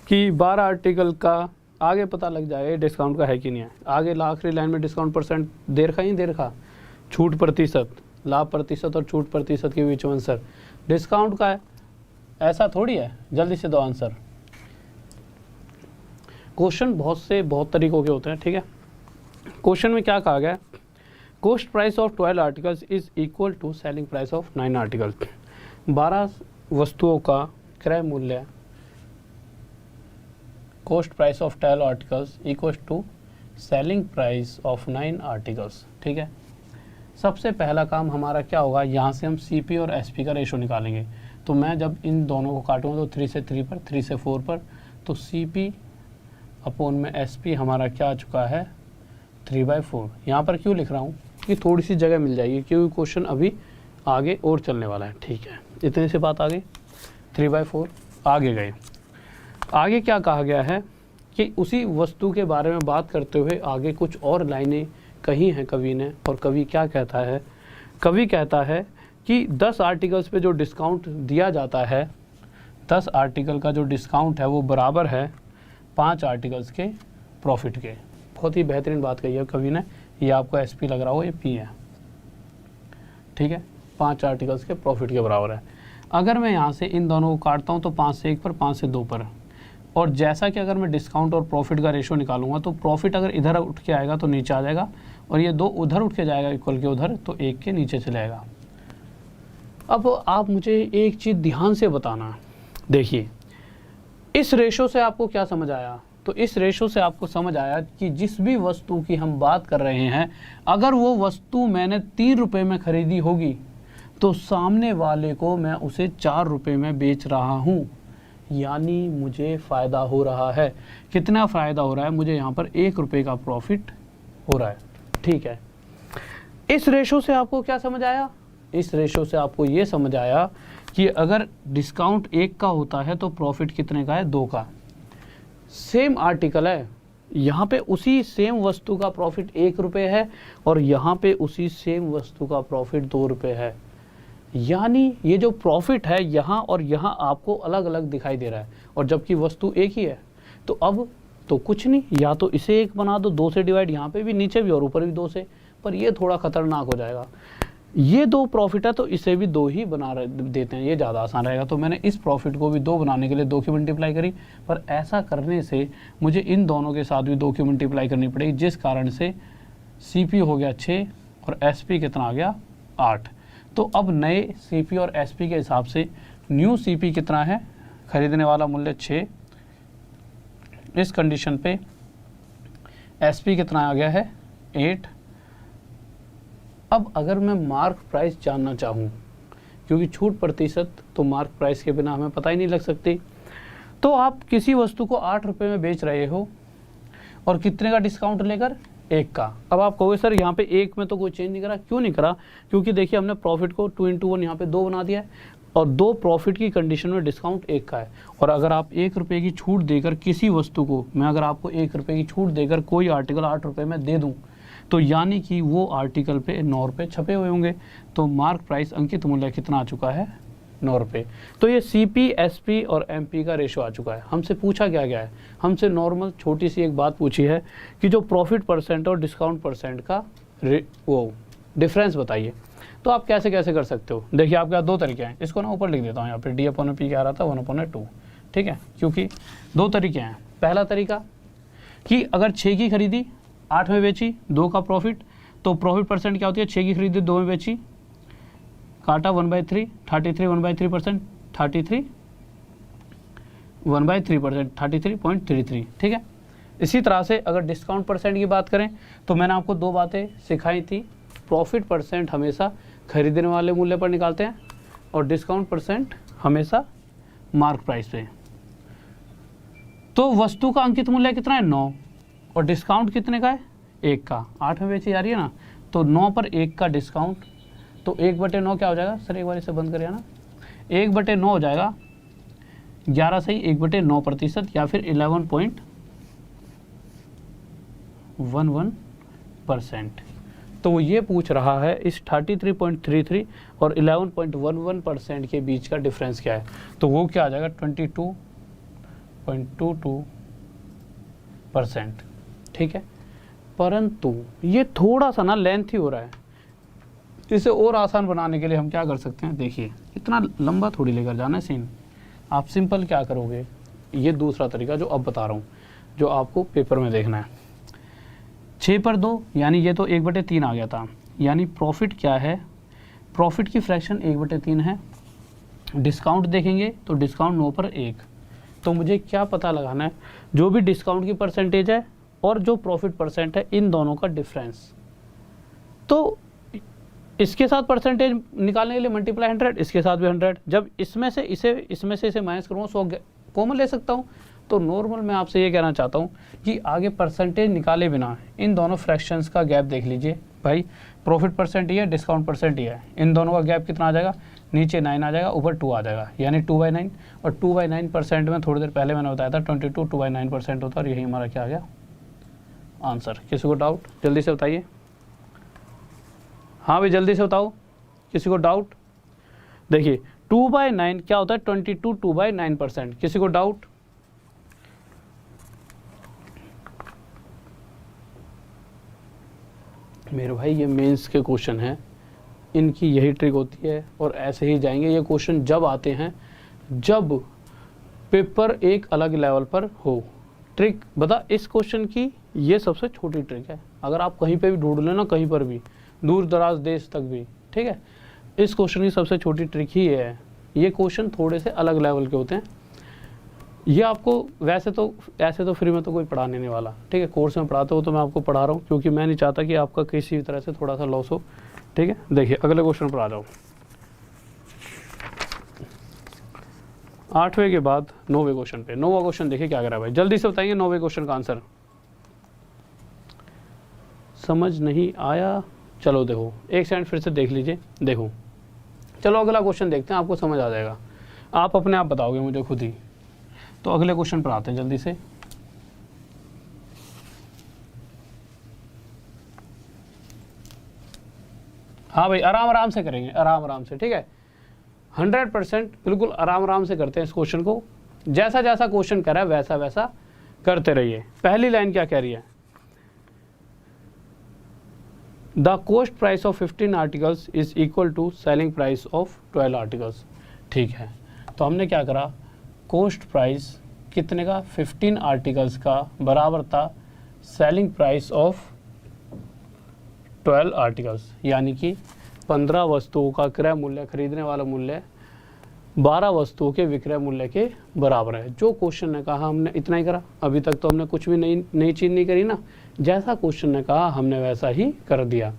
कि 12 आर्टिकल का, आगे पता लग जाएगा डिस्काउंट का है कि नहीं है। आगे आखिरी लाइन में डिस्काउंट परसेंट दे रखा ही दे रखा, छूट प्रतिशत, लाभ प्रतिशत और छूट प्रतिशत के बीच में आंसर डिस्काउंट का है, ऐसा थोड़ी है। जल्दी से दो आंसर। क्वेश्चन बहुत तरीकों के होते हैं। ठीक है, क्वेश्चन में क्या कहा गया, cost price of 12 articles is equal to selling price of 9 articles. 12 वस्तुओं का क्रय मूल्य, cost price of 12 articles equal to selling price of 9 articles. ठीक है, सबसे पहला काम हमारा क्या होगा, यहाँ से हम CP और SP का रेशो निकालेंगे। तो मैं जब इन दोनों को काटूंगा तो 3 से 3 पर, 3 से 4 पर, तो CP अपॉन में SP हमारा क्या आ चुका है 3/4। यहाँ पर क्यों लिख रहा हूँ कि थोड़ी सी जगह मिल जाएगी, क्योंकि क्वेश्चन अभी आगे और चलने वाला है। ठीक है, इतने से बात आ गई, 3/4 आगे गए। आगे क्या कहा गया है कि उसी वस्तु के बारे में बात करते हुए आगे कुछ और लाइनें कही हैं कवि ने, और कवि क्या कहता है, कवि कहता है कि 10 आर्टिकल्स पे जो डिस्काउंट दिया जाता है, 10 आर्टिकल का जो डिस्काउंट है वो बराबर है 5 आर्टिकल्स के प्रॉफिट के। बहुत ही बेहतरीन बात कही है कवि ने, ये आपको SP लग रहा हो, ये P है। ठीक है, 5 आर्टिकल्स के प्रॉफिट के बराबर है। अगर मैं यहाँ से इन दोनों को काटता हूँ तो 5 से 1 पर, 5 से 2 पर, और जैसा कि अगर मैं डिस्काउंट और प्रॉफिट का रेशो निकालूंगा तो प्रॉफिट अगर इधर उठ के आएगा तो नीचे आ जाएगा, और ये 2 उधर उठ के जाएगा इक्वल के उधर, तो 1 के नीचे चले जाएगा। अब आप मुझे एक चीज़ ध्यान से बताना, देखिए इस रेशो से आपको क्या समझ आया, तो इस रेशो से आपको समझ आया कि जिस भी वस्तु की हम बात कर रहे हैं, अगर वो वस्तु मैंने 3 रुपये में खरीदी होगी तो सामने वाले को मैं उसे 4 रुपये में बेच रहा हूँ, यानी मुझे फ़ायदा हो रहा है। कितना फ़ायदा हो रहा है, मुझे यहाँ पर 1 रुपये का प्रॉफिट हो रहा है। ठीक है, इस रेशो से आपको क्या समझ आया, इस रेशो से आपको ये समझ आया कि अगर डिस्काउंट 1 का होता है तो प्रॉफिट कितने का है, 2 का। सेम आर्टिकल है, यहाँ पे उसी सेम वस्तु का प्रॉफिट 1 रुपये है, और यहाँ पे उसी सेम वस्तु का प्रॉफिट 2 रुपये है। यानी ये जो प्रॉफिट है यहाँ और यहाँ आपको अलग अलग दिखाई दे रहा है, और जबकि वस्तु एक ही है। तो अब तो कुछ नहीं, या तो इसे 1 बना दो, 2 से डिवाइड, यहाँ पे भी नीचे भी और ऊपर भी 2 से, पर ये थोड़ा खतरनाक हो जाएगा। ये 2 प्रॉफिट है तो इसे भी 2 ही बना देते हैं, ये ज़्यादा आसान रहेगा। तो मैंने इस प्रॉफिट को भी 2 बनाने के लिए 2 की मल्टीप्लाई करी, पर ऐसा करने से मुझे इन दोनों के साथ भी 2 की मल्टीप्लाई करनी पड़ेगी, जिस कारण से CP हो गया 6 और SP कितना आ गया 8। तो अब नए CP और SP के हिसाब से न्यू CP कितना है, खरीदने वाला मूल्य 6, इस कंडीशन पे SP कितना आ गया है 8। अब अगर मैं मार्क प्राइस जानना चाहूँ, क्योंकि छूट प्रतिशत तो मार्क प्राइस के बिना हमें पता ही नहीं लग सकती, तो आप किसी वस्तु को 8 रुपये में बेच रहे हो और कितने का डिस्काउंट लेकर 1 का। अब आप कहोगे सर यहाँ पे 1 में तो कोई चेंज नहीं करा, क्यों नहीं करा? क्योंकि देखिए हमने प्रॉफिट को 2 × 1 यहाँ पे 2 बना दिया है और 2 प्रॉफिट की कंडीशन में डिस्काउंट 1 का है। और अगर आप 1 रुपये की छूट देकर किसी वस्तु को, मैं अगर आपको 1 रुपये की छूट देकर कोई आर्टिकल 8 रुपये में दे दूँ, तो यानी कि वो आर्टिकल पे 9 रुपये छपे हुए होंगे, तो मार्क प्राइस अंकित मूल्य कितना आ चुका है 9 रुपये। तो ये CP, SP और MP का रेशो आ चुका है। हमसे पूछा क्या गया है, हमसे नॉर्मल छोटी सी एक बात पूछी है कि जो प्रॉफिट परसेंट और डिस्काउंट परसेंट का वो डिफरेंस बताइए। तो आप कैसे कैसे कर सकते हो, देखिए आपके पास 2 तरीके हैं। इसको ना ऊपर लिख देता हूँ, यहाँ पे D/P क्या आ रहा था 1/2, ठीक है, क्योंकि 2 तरीके हैं। पहला तरीका कि अगर 6 की खरीदी 8 में बेची, 2 का प्रॉफिट, तो प्रॉफिट परसेंट क्या होती है, 6 की खरीदी 2 में बेची, काटा 1/3, 33 1/3%, 33 1/3%, 33.33, ठीक है। इसी तरह से अगर डिस्काउंट परसेंट की बात करें तो मैंने आपको 2 बातें सिखाई थी। प्रॉफिट परसेंट हमेशा खरीदने वाले मूल्य पर निकालते हैं और डिस्काउंट परसेंट हमेशा मार्क प्राइस पे। तो वस्तु का अंकित मूल्य कितना है 9 और डिस्काउंट कितने का है 1 का। 8 में बेची जा रही है ना, तो 9 पर 1 का डिस्काउंट, तो 1/9 क्या हो जाएगा सर, एक बार इसे बंद करिए ना, 1/9 हो जाएगा 11 सही 1/9% या फिर 11.11%। तो वो ये पूछ रहा है इस 33.33 और 11.11% के बीच का डिफरेंस क्या है, तो वो क्या आ जाएगा 22.22%, ठीक है। परंतु ये थोड़ा सा ना लेंथी हो रहा है, इसे और आसान बनाने के लिए हम क्या कर सकते हैं, देखिए इतना लंबा थोड़ी लेकर जाना है सीन। आप सिंपल क्या करोगे, ये दूसरा तरीका जो अब बता रहा हूँ, जो आपको पेपर में देखना है। 6 पर 2 यानी ये तो 1/3 आ गया था, यानी प्रॉफिट क्या है, प्रॉफिट की फ्रैक्शन 1/3 है। डिस्काउंट देखेंगे तो डिस्काउंट 9 पर 1, तो मुझे क्या पता लगाना है, जो भी डिस्काउंट की परसेंटेज है और जो प्रॉफिट परसेंट है, इन दोनों का डिफरेंस। तो इसके साथ परसेंटेज निकालने के लिए मल्टीप्लाई 100, इसके साथ भी 100। जब इसमें से इसे माइनस करूँगा 100 कॉमन ले सकता हूँ। तो नॉर्मल मैं आपसे ये कहना चाहता हूँ कि आगे परसेंटेज निकाले बिना इन दोनों फ्रैक्शंस का गैप देख लीजिए भाई। प्रॉफिट परसेंट ही है, डिस्काउंट परसेंट ही है, इन दोनों का गैप कितना आ जाएगा, नीचे 9 आ जाएगा, ऊपर 2 आ जाएगा, यानी 2/9। और 2/9% में थोड़ी देर पहले मैंने बताया था 22 2/9% होता है, और यही हमारा क्या आ गया आंसर। किसी को डाउट जल्दी से बताइए, हाँ भाई जल्दी से बताओ, किसी को डाउट। देखिए 2/9 क्या होता है 22 2/9%, किसी को डाउट। मेरे भाई ये मेंस के क्वेश्चन हैं, इनकी यही ट्रिक होती है और ऐसे ही जाएंगे। ये क्वेश्चन जब आते हैं जब पेपर एक अलग लेवल पर हो। ट्रिक बता, इस क्वेश्चन की ये सबसे छोटी ट्रिक है, अगर आप कहीं पे भी ढूंढ लेना, कहीं पर भी दूर दराज देश तक भी, ठीक है, इस क्वेश्चन की सबसे छोटी ट्रिक ही है। ये क्वेश्चन थोड़े से अलग लेवल के होते हैं। ये आपको वैसे तो ऐसे तो फ्री में तो कोई पढ़ाने नहीं वाला, ठीक है, कोर्स में पढ़ाते हो तो मैं आपको पढ़ा रहा हूँ, क्योंकि मैं नहीं चाहता कि आपका किसी भी तरह से थोड़ा सा लॉस हो, ठीक है। देखिए अगले क्वेश्चन पर आ जाओ। 8वें के बाद 9वें क्वेश्चन पे। 9वां क्वेश्चन देखिए क्या कर रहा है भाई, जल्दी से बताइए 9वें क्वेश्चन का आंसर। समझ नहीं आया, चलो देखो एक सेकंड फिर से देख लीजिए। देखो चलो अगला क्वेश्चन देखते हैं, आपको समझ आ जाएगा, आप अपने आप बताओगे मुझे खुद ही। तो अगले क्वेश्चन पर आते हैं जल्दी से। हाँ भाई आराम आराम से करेंगे, आराम आराम से, ठीक है, 100% बिल्कुल आराम आराम से करते हैं इस क्वेश्चन को। जैसा जैसा क्वेश्चन कर रहा है वैसा वैसा करते रहिए। पहली लाइन क्या कह रही है, the cost price of 15 articles is equal to selling price of 12 articles. ठीक है, तो हमने क्या करा, कॉस्ट प्राइस कितने का 15 आर्टिकल्स का बराबर था सेलिंग प्राइस ऑफ 12 आर्टिकल्स, यानी कि 15 वस्तुओं का क्रय मूल्य, खरीदने वाला मूल्य 12 वस्तुओं के विक्रय मूल्य के बराबर है। जो क्वेश्चन ने कहा हमने इतना ही करा, अभी तक तो हमने कुछ भी नई चीज़ नहीं करी ना, जैसा क्वेश्चन ने कहा हमने वैसा ही कर दिया।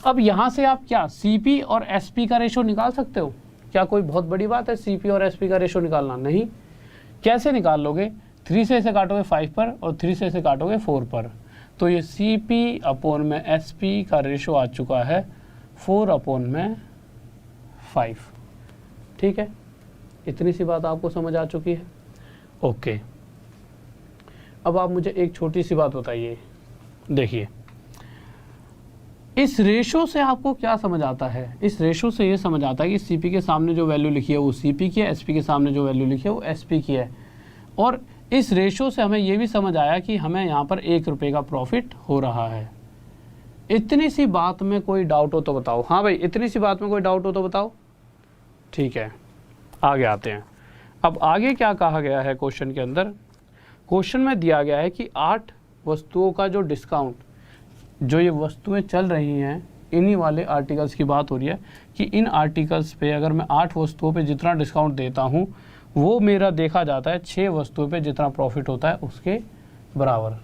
अब यहाँ से आप क्या CP और SP का रेशो निकाल सकते हो? क्या कोई बहुत बड़ी बात है SP और SP का रेशो निकालना? नहीं। कैसे निकाल लोगे? 3 से इसे काटोगे 5 पर और 3 से इसे काटोगे 4 पर, तो ये CP अपॉन में SP का रेशो आ चुका है 4 अपॉन में 5। ठीक है, इतनी सी बात आपको समझ आ चुकी है। ओके, अब आप मुझे एक छोटी सी बात बताइए। देखिए, इस रेशो से आपको क्या समझ आता है? इस रेशो से ये समझ आता है कि CP के सामने जो वैल्यू लिखी है वो CP की है, SP के सामने जो वैल्यू लिखी है वो SP की है। और इस रेशो से हमें ये भी समझ आया कि हमें यहाँ पर 1 रुपये का प्रॉफिट हो रहा है। इतनी सी बात में कोई डाउट हो तो बताओ। हाँ भाई, इतनी सी बात में कोई डाउट हो तो बताओ। ठीक है, आगे आते हैं। अब आगे क्या कहा गया है क्वेश्चन के अंदर? क्वेश्चन में दिया गया है कि 8 वस्तुओं का जो डिस्काउंट, जो ये वस्तुएं चल रही हैं, इन्हीं वाले आर्टिकल्स की बात हो रही है कि इन आर्टिकल्स पे अगर मैं 8 वस्तुओं पे जितना डिस्काउंट देता हूँ वो मेरा देखा जाता है 6 वस्तुओं पे जितना प्रॉफिट होता है उसके बराबर।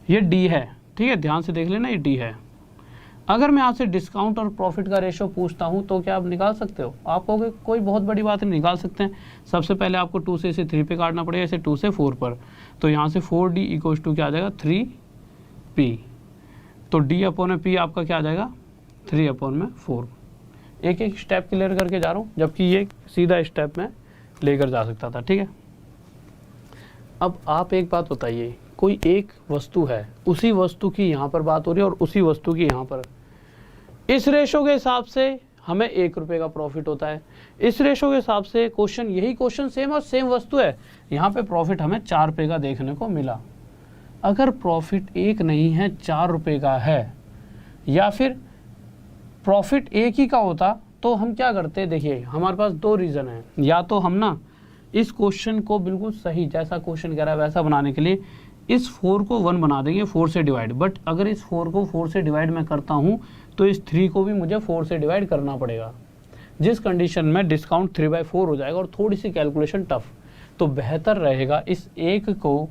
ये डी है, ठीक है, ध्यान से देख लेना, ये डी है। अगर मैं आपसे डिस्काउंट और प्रॉफिट का रेशो पूछता हूँ तो क्या आप निकाल सकते हो? आप कहोगे कोई बहुत बड़ी बात नहीं, निकाल सकते हैं। सबसे पहले आपको 2 से इसे 3 पे काटना पड़ेगा, इसे 2 से 4 पर, तो यहाँ से 4D इक्वल्स टू क्या आ जाएगा? 3P। तो D अपॉन में P आपका क्या आ जाएगा? 3 अपॉन में 4। एक एक स्टेप क्लियर करके जा रहा हूँ, जबकि ये सीधा स्टेप में लेकर जा सकता था। ठीक है, अब आप एक बात बताइए, कोई एक वस्तु है, उसी वस्तु की यहाँ पर बात हो रही है और उसी वस्तु की यहाँ पर, इस रेशो के हिसाब से हमें 1 रुपये का प्रॉफिट होता है। इस रेशो के हिसाब से क्वेश्चन, यही क्वेश्चन सेम और सेम वस्तु है, यहाँ पे प्रॉफिट हमें 4 रुपये का देखने को मिला। अगर प्रॉफिट 1 नहीं है, 4 रुपये का है, या फिर प्रॉफिट 1 ही का होता तो हम क्या करते? देखिए, हमारे पास 2 रीज़न है। या तो हम ना इस क्वेश्चन को बिल्कुल सही जैसा क्वेश्चन कह रहा है वैसा बनाने के लिए इस 4 को 1 बना देंगे, 4 से डिवाइड। बट अगर इस 4 को 4 से डिवाइड मैं करता हूँ तो इस 3 को भी मुझे 4 से डिवाइड करना पड़ेगा, जिस कंडीशन में डिस्काउंट 3/4 हो जाएगा और थोड़ी सी कैलकुलेशन टफ। तो बेहतर रहेगा इस 1 को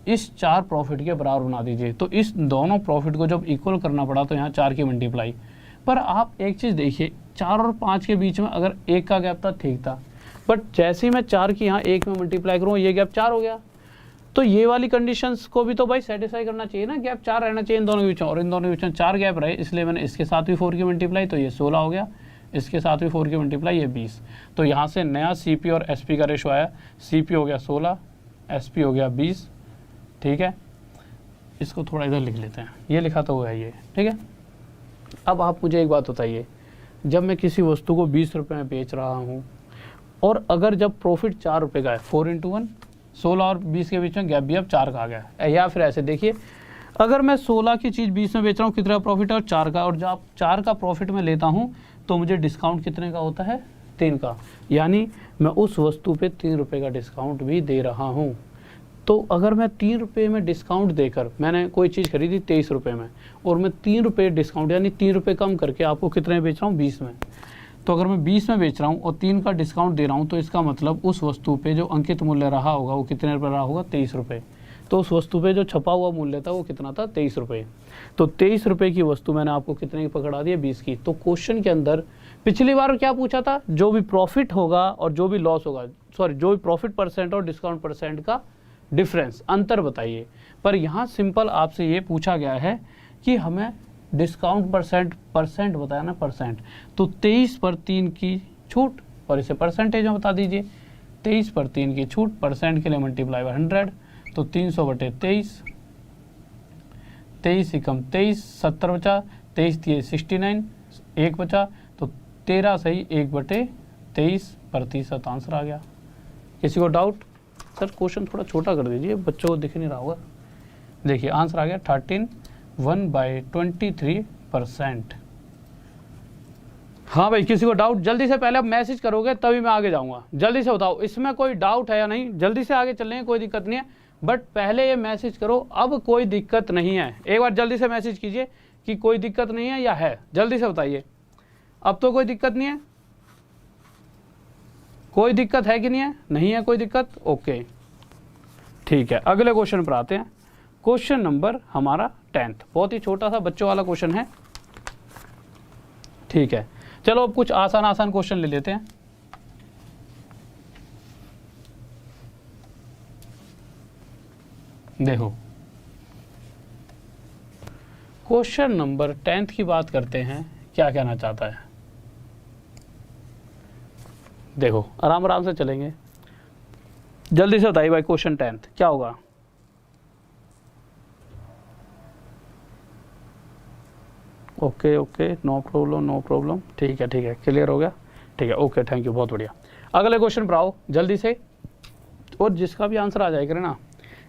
इस 4 प्रॉफिट के बराबर बना दीजिए। तो इस दोनों प्रॉफिट को जब इक्वल करना पड़ा तो यहाँ 4 की मल्टीप्लाई। पर आप एक चीज़ देखिए, 4 और 5 के बीच में अगर 1 का गैप था ठीक था, बट जैसे ही मैं 4 की यहाँ 1 में मल्टीप्लाई करूँ ये गैप 4 हो गया। तो ये वाली कंडीशंस को भी तो भाई सेटिस्फाई करना चाहिए ना, गैप 4 रहना चाहिए इन दोनों के बीच में, और इन दोनों के बीच में 4 गैप रहे, इसलिए मैंने इसके साथ भी 4 की मल्टीप्लाई, तो ये 16 हो गया, इसके साथ भी 4 की मल्टीप्लाई, ये 20। तो यहाँ से नया CP और SP का रेशो आया, CP हो गया 16, SP हो गया 20। ठीक है, इसको थोड़ा इधर लिख लेते हैं, ये लिखा तो हुआ है ये। ठीक है, अब आप मुझे एक बात बताइए, जब मैं किसी वस्तु को 20 रुपये में बेच रहा हूँ और अगर जब प्रॉफिट 4 रुपये का है, 4 × 1, 16 और 20 के बीच में गैप भी अब 4 का आ गया है। या फिर ऐसे देखिए, अगर मैं 16 की चीज़ 20 में बेच रहा हूँ, कितना प्रॉफिट है? और 4 का, और जब 4 का प्रॉफिट में लेता हूँ तो मुझे डिस्काउंट कितने का होता है? 3 का। यानी मैं उस वस्तु पे 3 रुपये का डिस्काउंट भी दे रहा हूँ। तो अगर मैं 3 रुपये में डिस्काउंट देकर मैंने कोई चीज़ खरीदी 23 रुपये में, और मैं 3 रुपये डिस्काउंट यानी 3 रुपये कम करके आपको कितने बेच रहा हूँ? 20 में। तो अगर मैं 20 में बेच रहा हूँ और 3 का डिस्काउंट दे रहा हूँ, तो इसका मतलब उस वस्तु पे जो अंकित मूल्य रहा होगा वो कितने रुपये रहा होगा? 23 रुपये। तो उस वस्तु पे जो छपा हुआ मूल्य था वो कितना था? 23 रुपये। तो 23 रुपये की वस्तु मैंने आपको कितने की पकड़ा दी है? 20 की। तो क्वेश्चन के अंदर पिछली बार क्या पूछा था? जो भी प्रॉफिट होगा और जो भी लॉस होगा, सॉरी, जो भी प्रॉफिट परसेंट और डिस्काउंट परसेंट का डिफरेंस, अंतर बताइए। पर यहाँ सिंपल आपसे ये पूछा गया है कि हमें डिस्काउंट परसेंट बताया ना, परसेंट। तो 23 पर 3 की छूट, और इसे परसेंटेज में बता दीजिए। 23 पर 3 की छूट, परसेंट के लिए मल्टीप्लाई बाय 100, तो 300/23, 23 एकम 23, 70 बचा, 23 दिए 69, 1 बचा, तो 13 सही 1/23% आंसर आ गया। किसी को डाउट? सर क्वेश्चन थोड़ा छोटा कर दीजिए, बच्चों को दिख नहीं रहा होगा। देखिए आंसर आ गया 13, 1/23%। हाँ भाई, किसी को डाउट? जल्दी से पहले अब मैसेज करोगे तभी मैं आगे जाऊंगा। जल्दी से बताओ इसमें कोई डाउट है या नहीं। जल्दी से आगे चल रहे हैं, कोई दिक्कत नहीं है, बट पहले ये मैसेज करो अब कोई दिक्कत नहीं है। एक बार जल्दी से मैसेज कीजिए कि कोई दिक्कत नहीं है या है। जल्दी से बताइए, अब तो कोई दिक्कत नहीं है। कोई दिक्कत है कि नहीं है? नहीं है कोई दिक्कत, ओके ठीक है। अगले क्वेश्चन पर आते हैं। क्वेश्चन नंबर हमारा 10th, बहुत ही छोटा सा बच्चों वाला क्वेश्चन है, ठीक है। चलो अब कुछ आसान आसान क्वेश्चन ले लेते हैं। देखो क्वेश्चन नंबर 10th की बात करते हैं, क्या कहना चाहता है। देखो आराम आराम से चलेंगे, जल्दी से बताइए भाई क्वेश्चन 10th क्या होगा। Okay okay, no problem no problem, ठीक है क्लियर हो गया, ठीक है ओके थैंक यू, बहुत बढ़िया। अगले क्वेश्चन पर आओ जल्दी से, और जिसका भी आंसर आ जाएगा ना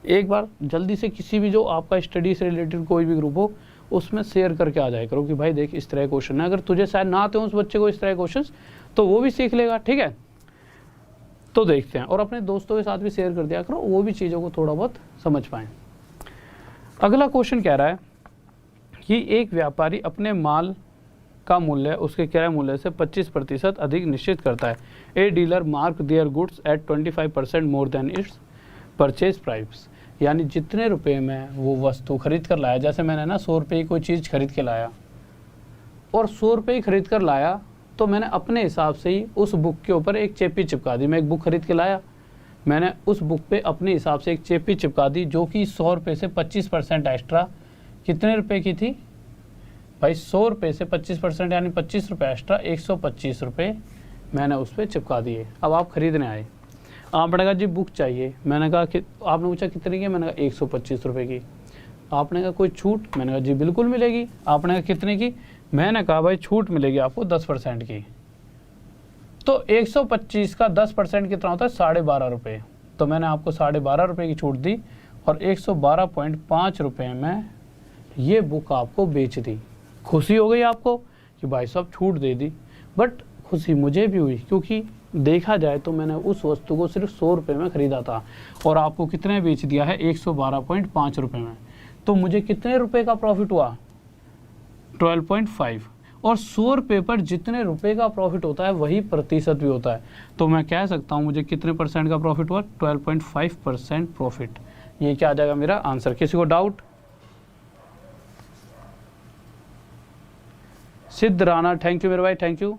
एक बार जल्दी से, किसी भी जो आपका स्टडी से रिलेटेड कोई भी ग्रुप हो उसमें शेयर करके आ जाए करो कि भाई देख इस तरह क्वेश्चन है, अगर तुझे शायद ना आते हो उस बच्चे को इस तरह क्वेश्चन, तो वो भी सीख लेगा, ठीक है। तो देखते हैं, और अपने दोस्तों के साथ भी शेयर कर दिया करो, वो भी चीज़ों को थोड़ा बहुत समझ पाएँ। अगला क्वेश्चन कह रहा है कि एक व्यापारी अपने माल का मूल्य उसके क्रय मूल्य से 25% अधिक निश्चित करता है। A dealer mark their goods at 25% more than it's purchase price, यानी जितने रुपए में वो वस्तु खरीद कर लाया, जैसे मैंने ना 100 रुपये की कोई चीज़ खरीद के लाया और 100 रुपये ही खरीद कर लाया, तो मैंने अपने हिसाब से ही उस बुक के ऊपर एक चेपी चिपका दी। मैं एक बुक खरीद के लाया, मैंने उस बुक पे अपने हिसाब से एक चेपी चिपका दी जो कि 100 रुपये से 25% एक्स्ट्रा, कितने रुपए की थी भाई, 100 रुपये से 25% यानी 25 रुपये एक्स्ट्रा, 125 रुपये मैंने उस पर चिपका दिए। अब आप खरीदने आए, आपने कहा जी बुक चाहिए, मैंने कहा कि आपने पूछा कितने की, मैंने कहा 125 रुपये की। आपने कहा कोई छूट, मैंने कहा जी बिल्कुल मिलेगी। आपने कहा कितने की, मैंने कहा भाई छूट मिलेगी आपको 10% की। तो 125 का 10% कितना होता है, 12.5 रुपये। तो मैंने आपको 12.5 रुपये की छूट दी और 112.5 रुपये में ये बुक आपको बेच दी। खुशी हो गई आपको कि भाई साहब छूट दे दी, बट खुशी मुझे भी हुई क्योंकि देखा जाए तो मैंने उस वस्तु को सिर्फ 100 रुपये में ख़रीदा था और आपको कितने बेच दिया है, 112.5 रुपये में। तो मुझे कितने रुपए का प्रॉफिट हुआ, 12.5। और 100 रुपये पर जितने रुपए का प्रॉफिट होता है वही प्रतिशत भी होता है। तो मैं कह सकता हूँ मुझे कितने % का प्रॉफिट हुआ, 12.5% प्रॉफिट। ये क्या आ जाएगा मेरा आंसर। किसी को डाउट? सिद्ध राणा, थैंक यू मेरे भाई, थैंक यू।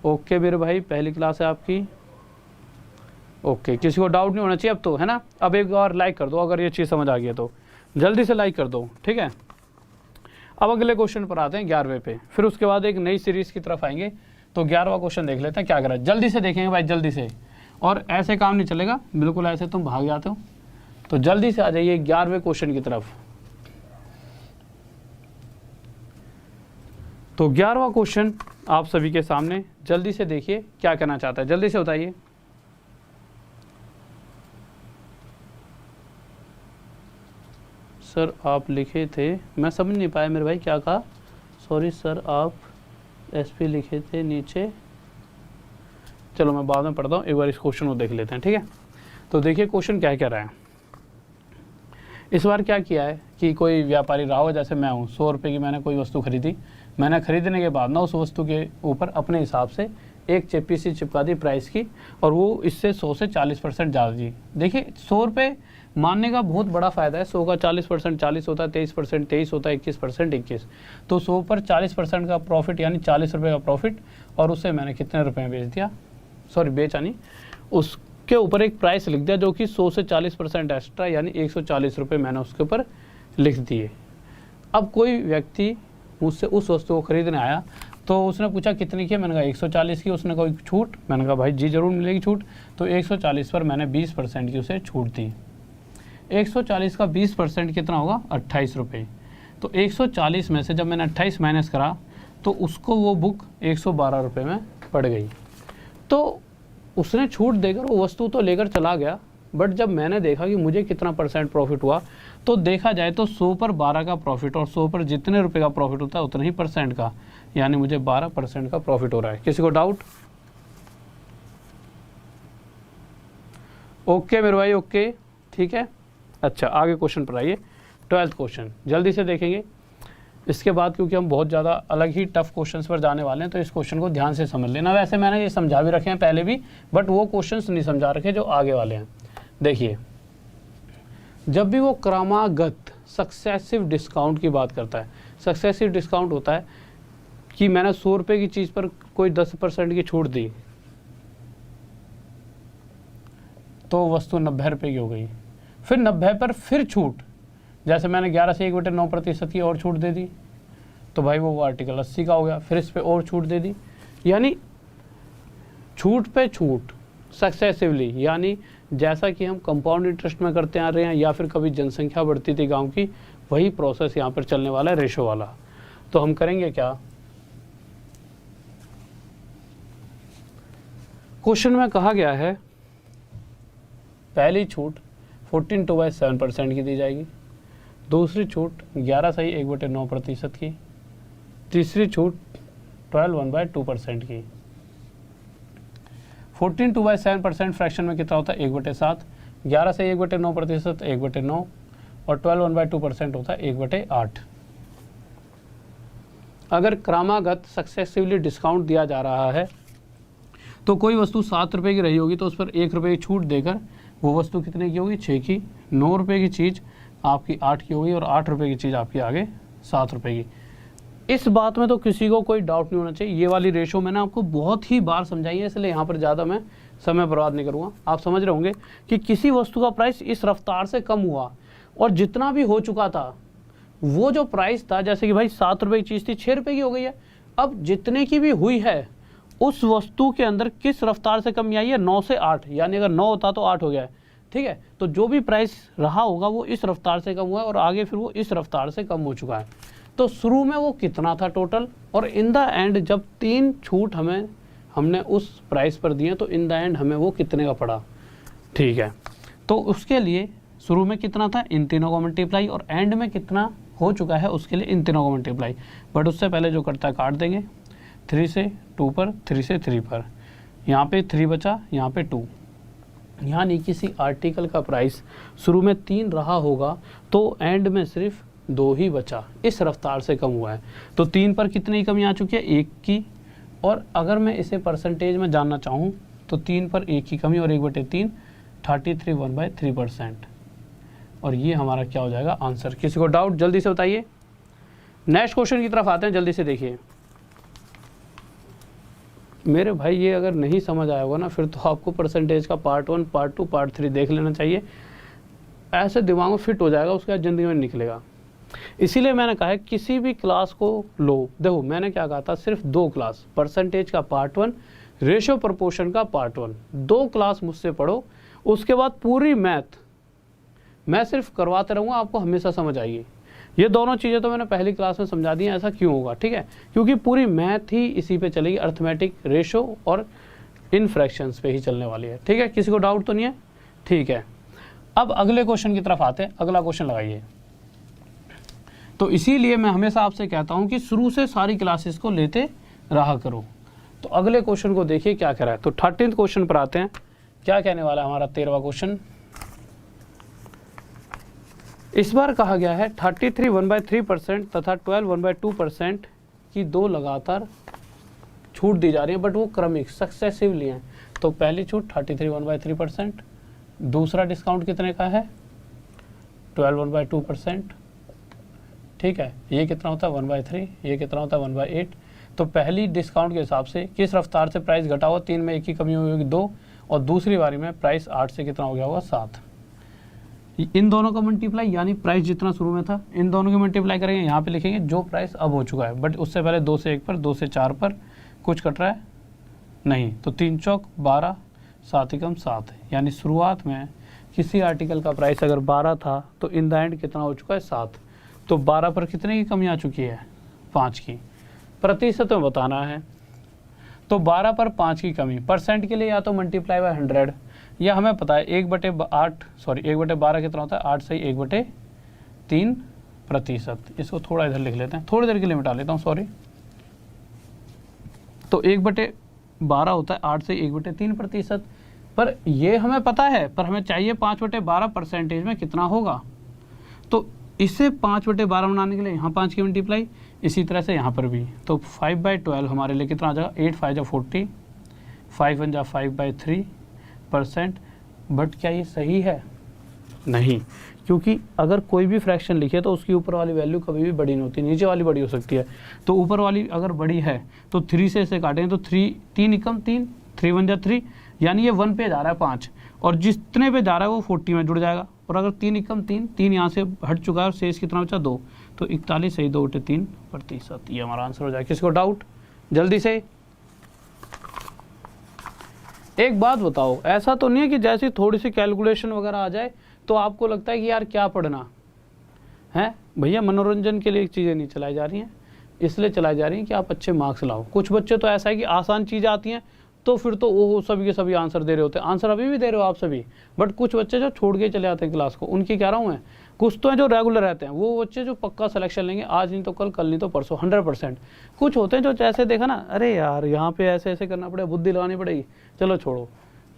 ओके मेरे भाई, पहली क्लास है आपकी, ओके। किसी को डाउट नहीं होना चाहिए अब तो, है ना। अब एक बार लाइक कर दो अगर ये चीज़ समझ आ गई है तो, जल्दी से लाइक कर दो, ठीक है। अब अगले क्वेश्चन पर आते हैं 11वें पे, फिर उसके बाद एक नई सीरीज़ की तरफ आएंगे। तो 11वां क्वेश्चन देख लेते हैं क्या करा, जल्दी से देखेंगे भाई, जल्दी से। और ऐसे काम नहीं चलेगा, बिल्कुल ऐसे तुम भाग जाते हो, तो जल्दी से आ जाइए 11वें क्वेश्चन की तरफ। तो 11वां क्वेश्चन आप सभी के सामने, जल्दी से देखिए क्या कहना चाहता है, जल्दी से बताइए। सर आप लिखे थे, मैं समझ नहीं पाया मेरे भाई क्या कहा, सॉरी सर आप एसपी लिखे थे नीचे। चलो मैं बाद में पढ़ता हूँ, एक बार इस क्वेश्चन को देख लेते हैं, ठीक है। तो देखिए क्वेश्चन क्या कह रहा है। इस बार क्या किया है कि कोई व्यापारी रहा हो, जैसे मैं हूँ, 100 रुपये की मैंने कोई वस्तु खरीदी, मैंने खरीदने के बाद ना उस वस्तु के ऊपर अपने हिसाब से एक चेपी सी चिपका दी प्राइस की, और वो इससे 100 से 40% ज़्यादा दी। देखिए 100 रुपये मानने का बहुत बड़ा फ़ायदा है, 100 का 40% 40 होता है, 23% 23 होता है, 21% 21। तो 100 पर 40% का प्रॉफिट यानी 40 रुपये का प्रॉफिट, और उसे मैंने कितने रुपये में बेच दिया, सॉरी बेचा नहीं, उसके ऊपर एक प्राइस लिख दिया जो कि 100 से 40% एक्स्ट्रा यानी 140 रुपये मैंने उसके ऊपर लिख दिए। अब कोई व्यक्ति मुझसे उस वस्तु को खरीदने आया, तो उसने पूछा कितनी की, मैंने कहा 140 की। उसने कहा छूट, मैंने कहा भाई जी ज़रूर मिलेगी छूट। तो 140 पर मैंने 20% की उसे छूट दी। 140 का 20% कितना होगा, 28 रुपये। तो 140 में से जब मैंने 28 माइनस करा तो उसको वो बुक 112 रुपये में पड़ गई। तो उसने छूट देकर वो वस्तु तो लेकर चला गया, बट जब मैंने देखा कि मुझे कितना % प्रॉफिट हुआ, तो देखा जाए तो 100 पर 12 का प्रॉफिट, और 100 पर जितने रुपए का प्रॉफिट होता है उतना ही % का, यानी मुझे 12% का प्रॉफिट हो रहा है। किसी को डाउट? ओके मेरे भाई, ओके ठीक है। अच्छा आगे क्वेश्चन पर आइए, 12th क्वेश्चन जल्दी से देखेंगे। इसके बाद क्योंकि हम बहुत ज़्यादा अलग ही टफ क्वेश्चंस पर जाने वाले हैं, तो इस क्वेश्चन को ध्यान से समझ लेना। वैसे मैंने ये समझा भी रखे हैं पहले भी, बट वो क्वेश्चंस नहीं समझा रखे जो आगे वाले हैं। देखिए, जब भी वो क्रमागत सक्सेसिव डिस्काउंट की बात करता है, सक्सेसिव डिस्काउंट होता है कि मैंने 100 रुपये की चीज़ पर कोई 10% की छूट दी तो वस्तु 90 रुपये की हो गई। फिर 90 पर फिर छूट, जैसे मैंने 11 से 1/9% की और छूट दे दी, तो भाई वो आर्टिकल 80 का हो गया। फिर इस पे और छूट दे दी, यानी छूट पे छूट सक्सेसिवली, यानी जैसा कि हम कंपाउंड इंटरेस्ट में करते आ रहे हैं या फिर कभी जनसंख्या बढ़ती थी गांव की, वही प्रोसेस यहाँ पर चलने वाला है रेशो वाला। तो हम करेंगे क्या, क्वेश्चन में कहा गया है पहली छूट 14/7% की दी जाएगी, दूसरी छूट 11 सही 1/9% की, तीसरी छूट 12/2% की। 14/7% फ्रैक्शन में कितना होता है 1/7, 11 से 1/9% 1/9 और 12/2% होता है 1/8। अगर क्रमागत सक्सेसिवली डिस्काउंट दिया जा रहा है तो कोई वस्तु 7 रुपये की रही होगी तो उस पर 1 रुपये की छूट देकर वो वस्तु कितने की होगी 6 की। 9 रुपये की चीज़ आपकी 8 की होगी और 8 रुपये की चीज़ आपकी आगे 7 रुपये की। इस बात में तो किसी को कोई डाउट नहीं होना चाहिए। ये वाली रेशो मैंने आपको बहुत ही बार समझाई है, इसलिए यहाँ पर ज़्यादा मैं समय बर्बाद नहीं करूँगा। आप समझ रहे होंगे कि किसी वस्तु का प्राइस इस रफ्तार से कम हुआ और जितना भी हो चुका था वो जो प्राइस था, जैसे कि भाई 7 रुपये की चीज़ थी 6 रुपये की हो गई है, अब जितने की भी हुई है उस वस्तु के अंदर किस रफ्तार से कमी आई है 9 से 8, यानी अगर 9 होता तो 8 हो गया है, ठीक है। तो जो भी प्राइस रहा होगा वो इस रफ्तार से कम हुआ है और आगे फिर वो इस रफ्तार से कम हो चुका है। तो शुरू में वो कितना था टोटल, और इन द एंड जब 3 छूट हमने उस प्राइस पर दिए तो इन द एंड हमें वो कितने का पड़ा, ठीक है। तो उसके लिए शुरू में कितना था इन तीनों को मल्टीप्लाई, और एंड में कितना हो चुका है उसके लिए इन तीनों को मल्टीप्लाई। बट उससे पहले जो करता है काट देंगे, 3 से 2 पर, 3 से 3 पर, यहाँ पे 3 बचा, यहाँ पे 2। यानी किसी आर्टिकल का प्राइस शुरू में 3 रहा होगा तो एंड में सिर्फ 2 ही बचा, इस रफ्तार से कम हुआ है। तो 3 पर कितनी की कमी आ चुकी है 1 की, और अगर मैं इसे परसेंटेज में जानना चाहूँ तो 3 पर 1 की कमी और 1/3 33 1/3%। और ये हमारा क्या हो जाएगा आंसर। किसी को डाउट जल्दी से बताइए। नेक्स्ट क्वेश्चन की तरफ आते हैं, जल्दी से देखिए। मेरे भाई ये अगर नहीं समझ आया होगा ना फिर तो आपको परसेंटेज का पार्ट 1, पार्ट 2, पार्ट 3 देख लेना चाहिए, ऐसे दिमाग में फिट हो जाएगा, उसके बाद ज़िंदगी में निकलेगा। इसीलिए मैंने कहा है किसी भी क्लास को लो। देखो मैंने क्या कहा था, सिर्फ 2 क्लास, परसेंटेज का पार्ट 1, रेशो प्रोपोर्शन का पार्ट 1, 2 क्लास मुझसे पढ़ो। उसके बाद पूरी मैथ मैं सिर्फ करवाते रहूँगा, आपको हमेशा समझ आएगी। ये दोनों चीज़ें तो मैंने पहली क्लास में समझा दी हैं। ऐसा क्यों होगा, ठीक है, क्योंकि पूरी मैथ ही इसी पे चलेगी, अर्थमेटिक, रेशो और इन फ्रैक्शंस पे ही चलने वाली है, ठीक है। किसी को डाउट तो नहीं है, ठीक है। अब अगले क्वेश्चन की तरफ आते हैं। अगला क्वेश्चन लगाइए। तो इसीलिए मैं हमेशा आपसे कहता हूँ कि शुरू से सारी क्लासेस को लेते रहा करो। तो अगले क्वेश्चन को देखिए क्या कह रहा है। तो 13th क्वेश्चन पर आते हैं। क्या कहने वाला है हमारा 13वां क्वेश्चन। इस बार कहा गया है 33 1/3% तथा 12 1/2% की 2 लगातार छूट दी जा रही है, बट वो क्रमिक सक्सेसिवली हैं। तो पहली छूट 33 1/3%, दूसरा डिस्काउंट कितने का है 12 1/2%, ठीक है। ये कितना होता है 1/3, ये कितना होता है 1/8। तो पहली डिस्काउंट के हिसाब से किस रफ्तार से प्राइस घटा हुआ, 3 में 1 की कमी हुई होगी 2, और दूसरी बारी में प्राइस 8 से कितना हो गया होगा 7। इन दोनों का मल्टीप्लाई, यानी प्राइस जितना शुरू में था इन दोनों की मल्टीप्लाई करेंगे, यहाँ पे लिखेंगे जो प्राइस अब हो चुका है, बट उससे पहले 2 से 1 पर, 2 से 4 पर कुछ कट रहा है नहीं, तो 3 चौक 12, 7 एकम 7, यानी शुरुआत में किसी आर्टिकल का प्राइस अगर 12 था तो इन द एंड कितना हो चुका है 7। तो 12 पर कितने की कमी आ चुकी है 5 की। प्रतिशत में बताना है तो 12 पर 5 की कमी, परसेंट के लिए या तो मल्टीप्लाई बाय 100, या हमें पता है 1/12 कितना होता है 8 से 1/3%। इसको थोड़ा इधर लिख लेते हैं, थोड़ी देर के लिए मिटा लेता हूँ, सॉरी। तो 1/12 होता है 8 से 1/3%, पर ये हमें पता है, पर हमें चाहिए 5/12 परसेंटेज में कितना होगा। तो इसे 5/12 बनाने के लिए यहाँ 5 की मल्टीप्लाई, इसी तरह से यहाँ पर भी। तो 5/12 हमारे लिए कितना आ जाएगा, 8 5 जा 40, 5 1 जा 5/3%। बट क्या ये सही है? नहीं, क्योंकि अगर कोई भी फ्रैक्शन लिखे तो उसकी ऊपर वाली वैल्यू कभी भी बड़ी नहीं होती, नीचे वाली बड़ी हो सकती है। तो ऊपर वाली अगर बड़ी है तो 3 से इसे काटेंगे तो 3 एकम 3, 3 1 जा 3, यानी ये 1 पे जा रहा है 5, और जितने पे जा रहा है वो 40 में जुड़ जाएगा। और अगर 3 एकम 3, 3 यहाँ से हट चुका है और शेष कितना बचा 2, तो 41 सही 2 × 3%। ये हमारा आंसर हो जाएगा। किसी को डाउट? जल्दी से एक बात बताओ, ऐसा तो नहीं है कि जैसे थोड़ी सी कैलकुलेशन वगैरह आ जाए तो आपको लगता है कि यार क्या पढ़ना है? भैया मनोरंजन के लिए चीज़ें नहीं चलाई जा रही हैं, इसलिए चलाई जा रही हैं कि आप अच्छे मार्क्स लाओ। कुछ बच्चे तो ऐसा है कि आसान चीज़ें आती हैं तो फिर तो वो सभी के सभी आंसर दे रहे होते हैं, आंसर अभी भी दे रहे हो आप सभी। बट कुछ बच्चे जो छोड़ के चले आते हैं क्लास को, उनकी कह रहा हूँ मैं, कुछ तो हैं जो रेगुलर रहते हैं, वो बच्चे जो पक्का सिलेक्शन लेंगे, आज नहीं तो कल, कल नहीं तो परसों, 100%। कुछ होते हैं जो जैसे देखा ना, अरे यार यहाँ पे ऐसे ऐसे करना पड़ेगा, बुद्धि लगानी पड़ेगी, चलो छोड़ो।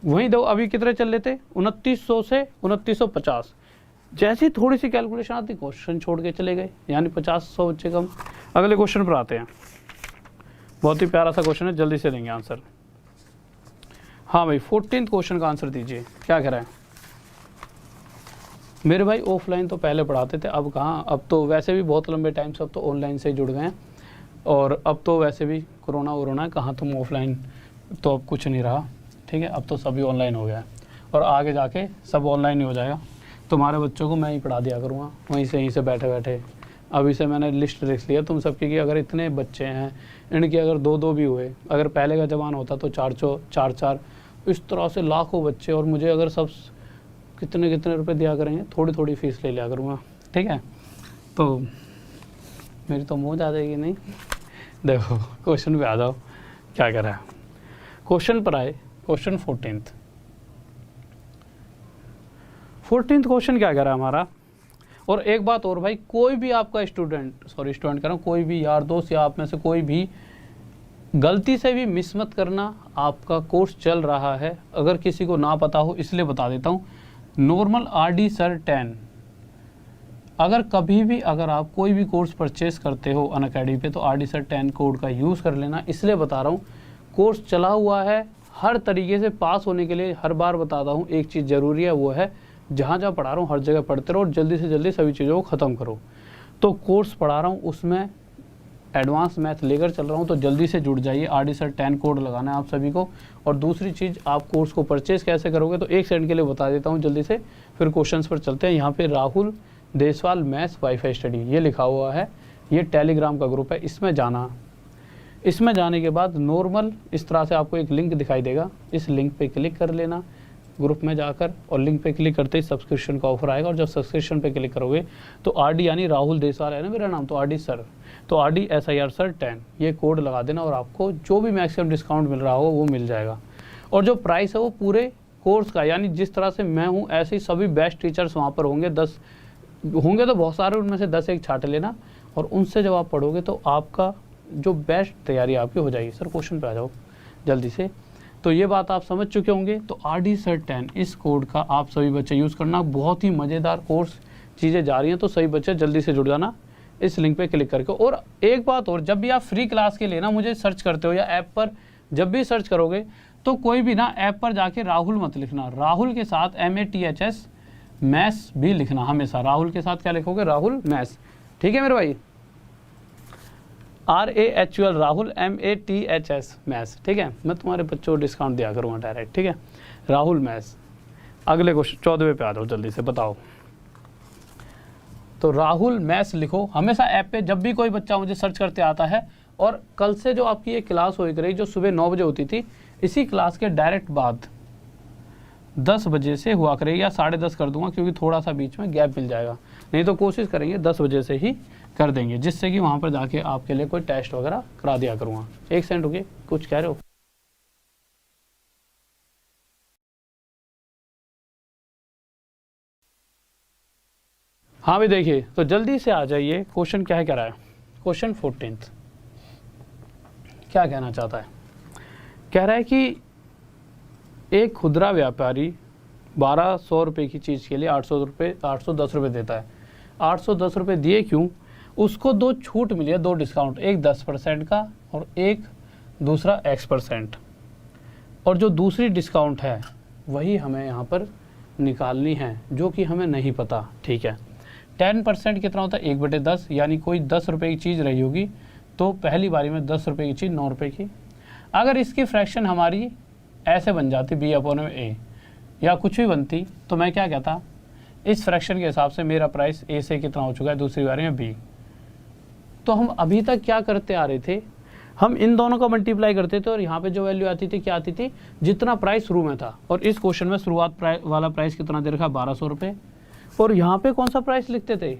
वहीं दो, अभी कितने चल रहे थे, 2900 से 2950। जैसी थोड़ी सी कैलकुलेशन आती, क्वेश्चन छोड़ के चले गए, यानी 50-100 बच्चे कम। अगले क्वेश्चन पर आते हैं। बहुत ही प्यारा सा क्वेश्चन है, जल्दी से देंगे आंसर। हाँ भाई, 14th क्वेश्चन का आंसर दीजिए, क्या कह रहा है मेरे भाई? ऑफलाइन तो पहले पढ़ाते थे, अब कहाँ, अब तो वैसे भी बहुत लंबे टाइम से अब तो ऑनलाइन से जुड़ गए हैं, और अब तो वैसे भी कोरोना कहाँ तुम ऑफलाइन, तो अब कुछ नहीं रहा, ठीक है। अब तो सभी ऑनलाइन हो गया है, और आगे जाके सब ऑनलाइन ही हो जाएगा। तुम्हारे बच्चों को मैं ही पढ़ा दिया करूँगा यहीं से बैठे बैठे। अभी से मैंने लिस्ट लिख लिया तुम सबकी कि अगर इतने बच्चे हैं, इनके अगर 2-2 भी हुए, अगर पहले का ज़माना होता तो 4-4, इस तरह से लाखों बच्चे, और मुझे अगर सब कितने रुपए दिया करेंगे, थोड़ी फीस ले लिया करूँगा, ठीक है। तो मेरी तो मौज आ जाएगी। नहीं, देखो क्वेश्चन पे आ जाओ, क्या कह रहा है क्वेश्चन पर आए। क्वेश्चन 14th क्वेश्चन क्या कह रहा है हमारा। और एक बात और भाई, कोई भी आपका स्टूडेंट कह रहा हूँ, कोई भी यार दोस्त या आप में से कोई भी गलती से भी मिस मत करना। आपका कोर्स चल रहा है, अगर किसी को ना पता हो इसलिए बता देता हूँ, नॉर्मल RD सर 10। अगर कभी भी अगर आप कोई भी कोर्स परचेस करते हो अनअकैडमी पे, तो RD सर 10 कोड का यूज़ कर लेना। इसलिए बता रहा हूँ, कोर्स चला हुआ है, हर तरीके से पास होने के लिए हर बार बताता हूँ, एक चीज़ ज़रूरी है, वो है जहाँ जहाँ पढ़ा रहा हूँ हर जगह पढ़ते रहो और जल्दी से जल्दी सभी चीज़ों को ख़त्म करो। तो कोर्स पढ़ा रहा हूँ, उसमें एडवांस मैथ लेकर चल रहा हूँ, तो जल्दी से जुड़ जाइए। RD सर 10 कोड लगाना है आप सभी को। और दूसरी चीज़, आप कोर्स को परचेस कैसे करोगे, तो 1 सेकंड के लिए बता देता हूँ जल्दी से, फिर क्वेश्चंस पर चलते हैं। यहाँ पे Rahul Deswal maths wifi study ये लिखा हुआ है, ये टेलीग्राम का ग्रुप है, इसमें जाना। इसमें जाने के बाद नॉर्मल इस तरह से आपको एक लिंक दिखाई देगा, इस लिंक पे क्लिक कर लेना ग्रुप में जाकर, और लिंक पे क्लिक करते ही सब्सक्रिप्शन का ऑफर आएगा। और जब सब्सक्रिप्शन पे क्लिक करोगे तो RD यानी राहुल देसवाल है ना मेरा नाम, तो RD सर, तो RD SIR सर 10 ये कोड लगा देना, और आपको जो भी मैक्सिमम डिस्काउंट मिल रहा हो वो मिल जाएगा। और जो प्राइस है वो पूरे कोर्स का, यानी जिस तरह से मैं हूँ ऐसे ही सभी बेस्ट टीचर्स वहाँ पर होंगे। 10 होंगे तो बहुत सारे, उनमें से 10 एक छांट लेना, और उनसे जब आप पढ़ोगे तो आपका जो बेस्ट तैयारी आपकी हो जाएगी। सर क्वेश्चन पे आ जाओ जल्दी से। तो ये बात आप समझ चुके होंगे। तो RD सर 10 इस कोड का आप सभी बच्चे यूज़ करना, बहुत ही मज़ेदार कोर्स चीज़ें जा रही हैं, तो सभी बच्चे जल्दी से जुड़ जाना इस लिंक पे क्लिक करके। और एक बात और, जब भी आप फ्री क्लास के लिए ना मुझे सर्च करते हो या ऐप पर जब भी सर्च करोगे, तो कोई भी ना ऐप पर जाके राहुल मत लिखना, राहुल के साथ MATHS मैथ्स भी लिखना हमेशा। राहुल के साथ क्या लिखोगे, राहुल मैथ्स, ठीक है मेरे भाई, RAHUL राहुल MATHS मैथ्स, ठीक है। मैं तुम्हारे बच्चों को डिस्काउंट दिया करूँगा डायरेक्ट, ठीक है, राहुल मैथ्स। अगले क्वेश्चन 14वें पे आ जाओ जल्दी से, बताओ। तो राहुल मैथ्स लिखो हमेशा ऐप पे, जब भी कोई बच्चा मुझे सर्च करते आता है। और कल से जो आपकी ये क्लास हो रही, जो सुबह 9 बजे होती थी, इसी क्लास के डायरेक्ट बाद 10 बजे से हुआ करेगी, या 10:30 कर दूंगा, क्योंकि थोड़ा सा बीच में गैप मिल जाएगा। नहीं तो कोशिश करेंगे 10 बजे से ही कर देंगे, जिससे कि वहाँ पर जाके आपके लिए कोई टेस्ट वगैरह करा दिया करूँगा। 1 सेकंड रुकिए, कुछ कह रहे हो? हाँ भी देखिए, तो जल्दी से आ जाइए। क्वेश्चन क्या है कह रहा है, क्वेश्चन 14th क्या कहना चाहता है, कह रहा है कि एक खुदरा व्यापारी 1200 रुपये की चीज़ के लिए 810 रुपये देता है। 810 रुपये दिए क्यों? उसको 2 छूट मिली है, 2 डिस्काउंट, एक 10% का और एक दूसरा X%। और जो दूसरी डिस्काउंट है वही हमें यहाँ पर निकालनी है, जो कि हमें नहीं पता। ठीक है, 10% कितना होता है? 1/10, यानी कोई 10 रुपये की चीज़ रही होगी तो पहली बारी में 10 रुपये की चीज़ 9 रुपये की। अगर इसकी फ्रैक्शन हमारी ऐसे बन जाती B/A या कुछ भी बनती, तो मैं क्या कहता, इस फ्रैक्शन के हिसाब से मेरा प्राइस A से कितना हो चुका है दूसरी बारी में B। तो हम अभी तक क्या करते आ रहे थे, हम इन दोनों का मल्टीप्लाई करते थे और यहाँ पे जो वैल्यू आती थी क्या आती थी, जितना प्राइस शुरू में था। और इस क्वेश्चन में शुरुआत वाला प्राइस कितना दे रखा, 1200 रुपये। और यहाँ पे कौन सा प्राइस लिखते थे,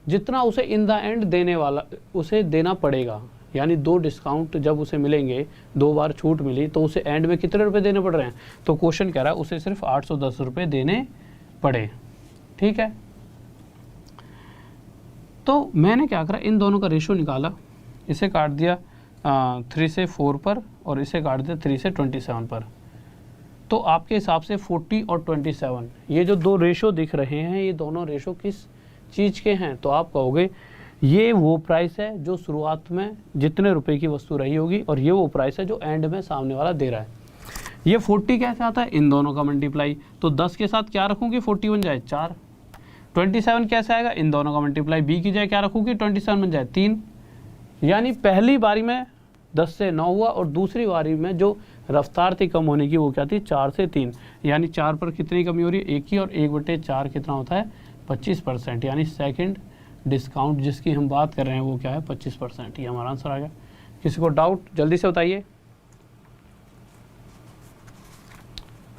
जितना उसे इन द एंड देने वाला उसे देना पड़ेगा, यानी 2 डिस्काउंट जब उसे मिलेंगे, 2 बार छूट मिली तो उसे एंड में कितने रुपए देने पड़ रहे हैं। तो क्वेश्चन कह रहा है उसे सिर्फ 810 रुपये देने पड़े। ठीक है, तो मैंने क्या करा, इन दोनों का रेशो निकाला, इसे काट दिया 3 से 4 पर और इसे काट दिया 3 से 27 पर। तो आपके हिसाब से 40 और 27 ये जो 2 रेशो दिख रहे हैं, ये दोनों रेशो किस चीज़ के हैं? तो आप कहोगे ये वो प्राइस है जो शुरुआत में जितने रुपए की वस्तु रही होगी, और ये वो प्राइस है जो एंड में सामने वाला दे रहा है। ये 40 कैसे आता है, इन दोनों का मल्टीप्लाई, तो 10 के साथ क्या रखूँगी, 40 बन जाए 4। 27 कैसे आएगा, इन दोनों का मल्टीप्लाई, B की जाए क्या रखूँगी, 27 बन जाए 3। यानी पहली बारी में 10 से 9 हुआ और दूसरी बारी में जो रफ्तार थी कम होने की वो क्या थी, 4 से 3। यानी 4 पर कितनी कमी हो रही है, 1 की, और 1/4 कितना होता है, 25%। यानी सेकंड डिस्काउंट जिसकी हम बात कर रहे हैं वो क्या है, 25%। ये हमारा आंसर आ गया। किसी को डाउट जल्दी से बताइए।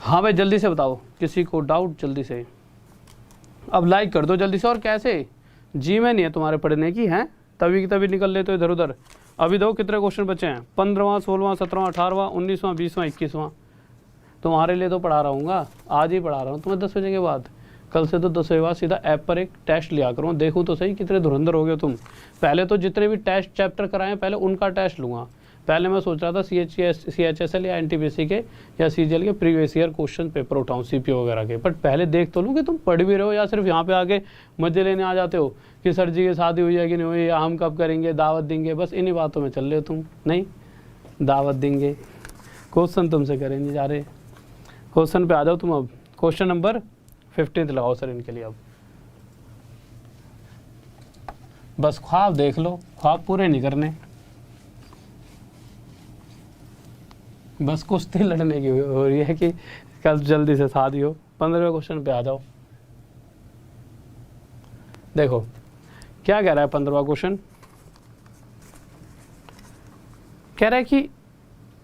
हाँ भाई जल्दी से बताओ, किसी को डाउट जल्दी से। अब लाइक कर दो जल्दी से। और कैसे, जी में नहीं है तुम्हारे पढ़ने की, हैं तभी की तभी निकल लेते हो इधर उधर। अभी दो कितने क्वेश्चन बचे हैं, 15वां 16वां 17वां 18वां 19वां 20वां 21वां। तुम्हारे लिए तो पढ़ा रहूँगा, आज ही पढ़ा रहा हूँ तुम्हें 10 बजे के बाद। कल से तो 10 बजे बाद सीधा ऐप पर एक टेस्ट लिया करूँ, देखूँ तो सही कितने धुरंधर हो गए तुम। पहले तो जितने भी टेस्ट चैप्टर कराए पहले उनका टेस्ट लूँगा। पहले मैं सोच रहा था CHSL या NTPC के या CGL के प्रीवियस ईयर क्वेश्चन पेपर उठाऊँ CPO वगैरह के। बट पहले देख तो लूँ कि तुम पढ़ भी रहे हो या सिर्फ यहाँ पे आके मजे लेने आ जाते हो कि सर जी की शादी हुई है कि नहीं हुई, या हम कब करेंगे, दावत देंगे, बस इन्हीं बातों में चल रहे हो तुम। नहीं, दावत देंगे, क्वेश्चन तुमसे करेंगे जा रहे। क्वेश्चन पे आ जाओ तुम। अब क्वेश्चन नंबर 15 लगाओ सर इनके लिए। अब बस ख्वाब देख लो, ख्वाब पूरे नहीं करने, बस कुश्ती लड़ने की हो रही है कि कल जल्दी से शादी हो। 15वें क्वेश्चन पे आ जाओ। देखो क्या कह रहा है 15वां क्वेश्चन, कह रहा है कि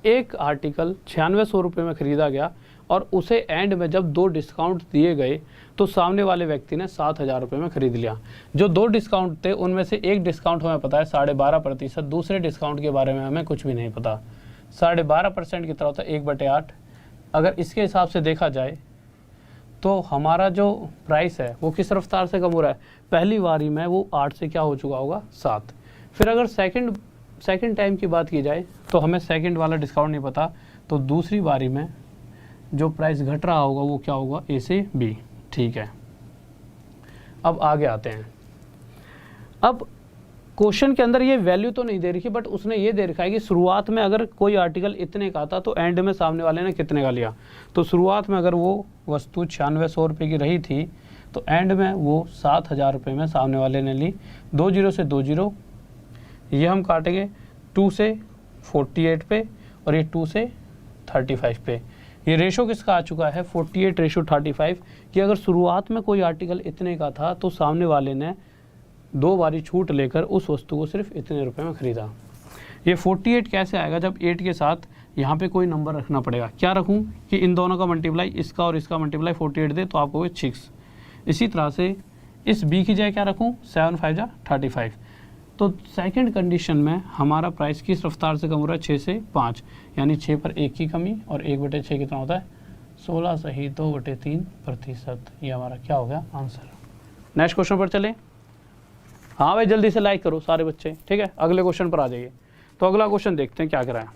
एक आर्टिकल 9600 रुपये में खरीदा गया और उसे एंड में जब 2 डिस्काउंट दिए गए तो सामने वाले व्यक्ति ने 7000 रुपये में खरीद लिया। जो 2 डिस्काउंट थे उनमें से एक डिस्काउंट हमें पता है 12.5%, दूसरे डिस्काउंट के बारे में हमें कुछ भी नहीं पता। 12.5% कितना होता है, 1/8। अगर इसके हिसाब से देखा जाए तो हमारा जो प्राइस है वो किस रफ्तार से कम हो रहा है, पहली बारी में वो 8 से क्या हो चुका होगा, 7। फिर अगर सेकंड टाइम की बात की जाए तो हमें सेकंड वाला डिस्काउंट नहीं पता, तो दूसरी बारी में जो प्राइस घट रहा होगा वो क्या होगा, A से B। ठीक है, अब आगे आते हैं। अब क्वेश्चन के अंदर ये वैल्यू तो नहीं दे रखी, बट उसने ये दे रखा है कि शुरुआत में अगर कोई आर्टिकल इतने का था तो एंड में सामने वाले ने कितने का लिया। तो शुरुआत में अगर वो वस्तु 9600 रुपये की रही थी तो एंड में वो 7000 रुपये में सामने वाले ने ली। 2 0 से 2 0, ये हम काटेंगे 2 से 48 पे और ये 2 से 35 पे। ये रेशो किसका आ चुका है, 48:35, कि अगर शुरुआत में कोई आर्टिकल इतने का था तो सामने वाले ने 2 बारी छूट लेकर उस वस्तु को सिर्फ इतने रुपए में खरीदा। ये 48 कैसे आएगा, जब 8 के साथ यहाँ पे कोई नंबर रखना पड़ेगा। क्या रखूँ कि इन दोनों का मल्टीप्लाई, इसका और इसका मल्टीप्लाई 48 दे तो आपको 6। इसी तरह से इस B की जगह क्या रखूँ, 7 5 जा 35। तो सेकंड कंडीशन में हमारा प्राइस किस रफ्तार से कम हो रहा है, 6 से 5, यानी 6 पर 1 की कमी, और 1/6 कितना होता है, 16 सही 2/3%। ये हमारा क्या हो गया आंसर। नेक्स्ट क्वेश्चन पर चलें। हाँ भाई जल्दी से लाइक करो सारे बच्चे, ठीक है। अगले क्वेश्चन पर आ जाइए। तो अगला क्वेश्चन देखते हैं क्या कराया।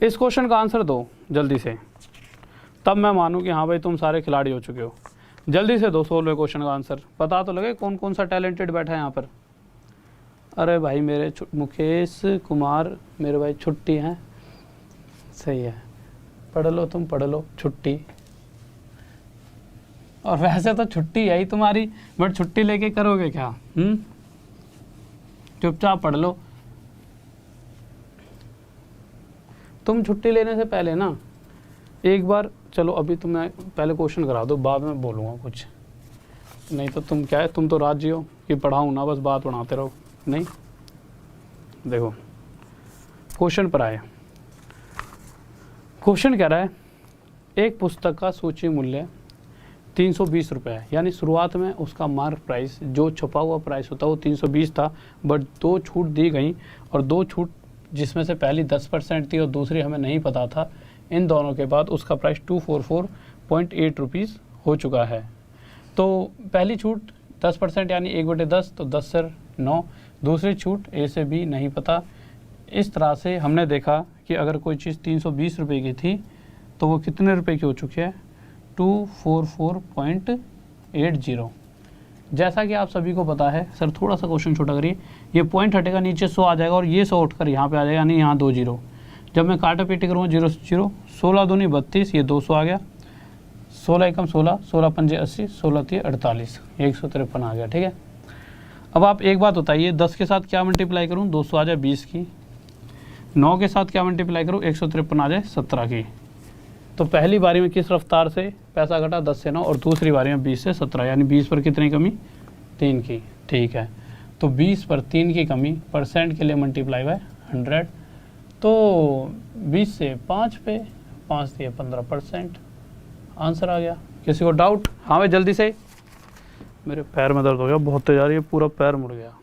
इस क्वेश्चन का आंसर दो जल्दी से, तब मैं मानूँ कि हाँ भाई तुम सारे खिलाड़ी हो चुके हो। जल्दी से दो 16वें क्वेश्चन का आंसर, पता तो लगे कौन कौन सा टैलेंटेड बैठा है यहाँ पर। अरे भाई मेरे मुकेश कुमार मेरे भाई छुट्टी है, सही है, पढ़ लो तुम, पढ़ लो, छुट्टी। और वैसे तो छुट्टी है ही तुम्हारी, बट छुट्टी लेके करोगे क्या? चुपचाप पढ़ लो। तुम छुट्टी लेने से पहले ना एक बार, चलो अभी तुम्हें पहले क्वेश्चन करा दो, बाद में बोलूँगा कुछ, नहीं तो तुम क्या है, तुम तो राजी हो कि पढ़ाऊँ ना, बस बात बनाते रहो। नहीं, देखो क्वेश्चन पर आए। क्वेश्चन कह रहा है एक पुस्तक का सूची मूल्य 320 रुपये है, यानी शुरुआत में उसका मार्क प्राइस जो छुपा हुआ प्राइस होता है वो 320 था, बट 2 छूट दी गई, और 2 छूट जिसमें से पहली 10% थी और दूसरी हमें नहीं पता था, इन दोनों के बाद उसका प्राइस 244.8 रुपीज़ हो चुका है। तो पहली छूट 10% यानी 1/10, तो 10 से 9, दूसरी छूट ए से बी नहीं पता। इस तरह से हमने देखा कि अगर कोई चीज़ 320 रुपये की थी तो वो कितने रुपए की हो चुकी है, 244.80। जैसा कि आप सभी को पता है, सर थोड़ा सा क्वेश्चन छोटा करिए, ये पॉइंट हटेगा नीचे 100 आ जाएगा और ये 100 उठकर यहाँ पे आ जाएगा, यानी यहाँ 2 जीरो। जब मैं काटा पीटी करूँगा 0 से 0, 16 दूनी 32, ये 200 आ गया, 16 एकम 16, 16 पंजे 80, 16 तीय 48, 153 आ गया। ठीक है, अब आप एक बात बताइए, 10 के साथ क्या मल्टीप्लाई करूँ, 200 आ जाए 20 की, 9 के साथ क्या मल्टीप्लाई करूँ, 153 आ जाए 17 की। तो पहली बारी में किस रफ्तार से पैसा घटा, 10 से 9, और दूसरी बारी में 20 से 17, यानी 20 पर कितनी कमी, 3 की। ठीक है, तो 20 पर 3 की कमी, परसेंट के लिए मल्टीप्लाई बाय 100, तो 20 से 5 पे 5 दिए 15%, आंसर आ गया। किसी को डाउट? हाँ भाई जल्दी से, मेरे पैर में दर्द हो गया बहुत तेज आ रही है, पूरा पैर मुड़ गया।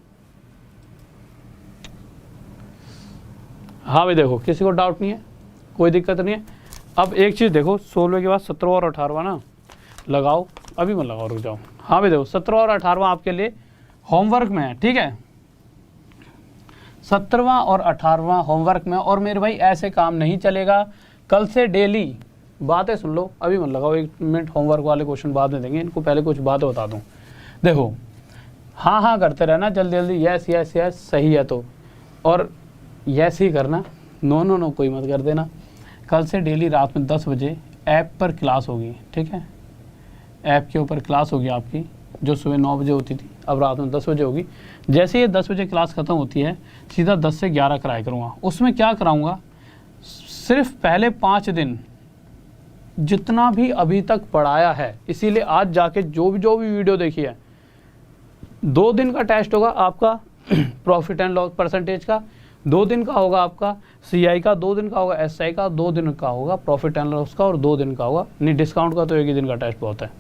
हाँ भाई देखो, किसी को डाउट नहीं है, कोई दिक्कत नहीं है। अब एक चीज़ देखो, 16 के बाद 17 और 18 ना लगाओ, अभी मत लगाओ, रुक जाओ। हाँ भाई देखो, 17 और 18 आपके लिए होमवर्क में है, ठीक है, 17वां और 18वां होमवर्क में। और मेरे भाई ऐसे काम नहीं चलेगा, कल से डेली बातें सुन लो, अभी मत लगाओ, 1 मिनट होमवर्क वाले क्वेश्चन बाद में देंगे, इनको पहले कुछ बातें बता दूं। देखो, हाँ हाँ करते रहना जल्दी जल्दी, यस यस यस, सही है तो, और यस ही करना, नो नो नो कोई मत कर देना। कल से डेली रात में 10 बजे ऐप पर क्लास होगी, ठीक है, ऐप के ऊपर क्लास होगी आपकी, जो सुबह 9 बजे होती थी, अब रात में 10 बजे होगी। जैसे ये 10 बजे क्लास ख़त्म होती है, सीधा 10 से 11 कराया करूँगा। उसमें क्या कराऊँगा, सिर्फ पहले 5 दिन जितना भी अभी तक पढ़ाया है, इसीलिए आज जाके जो भी वीडियो देखी है, 2 दिन का टेस्ट होगा आपका प्रॉफिट एंड लॉस परसेंटेज का, 2 दिन का होगा आपका CI का, 2 दिन का होगा SI का, 2 दिन का होगा प्रॉफिट एंड लॉस का, और 2 दिन का होगा नहीं डिस्काउंट का, तो 1 ही दिन का टेस्ट बहुत है।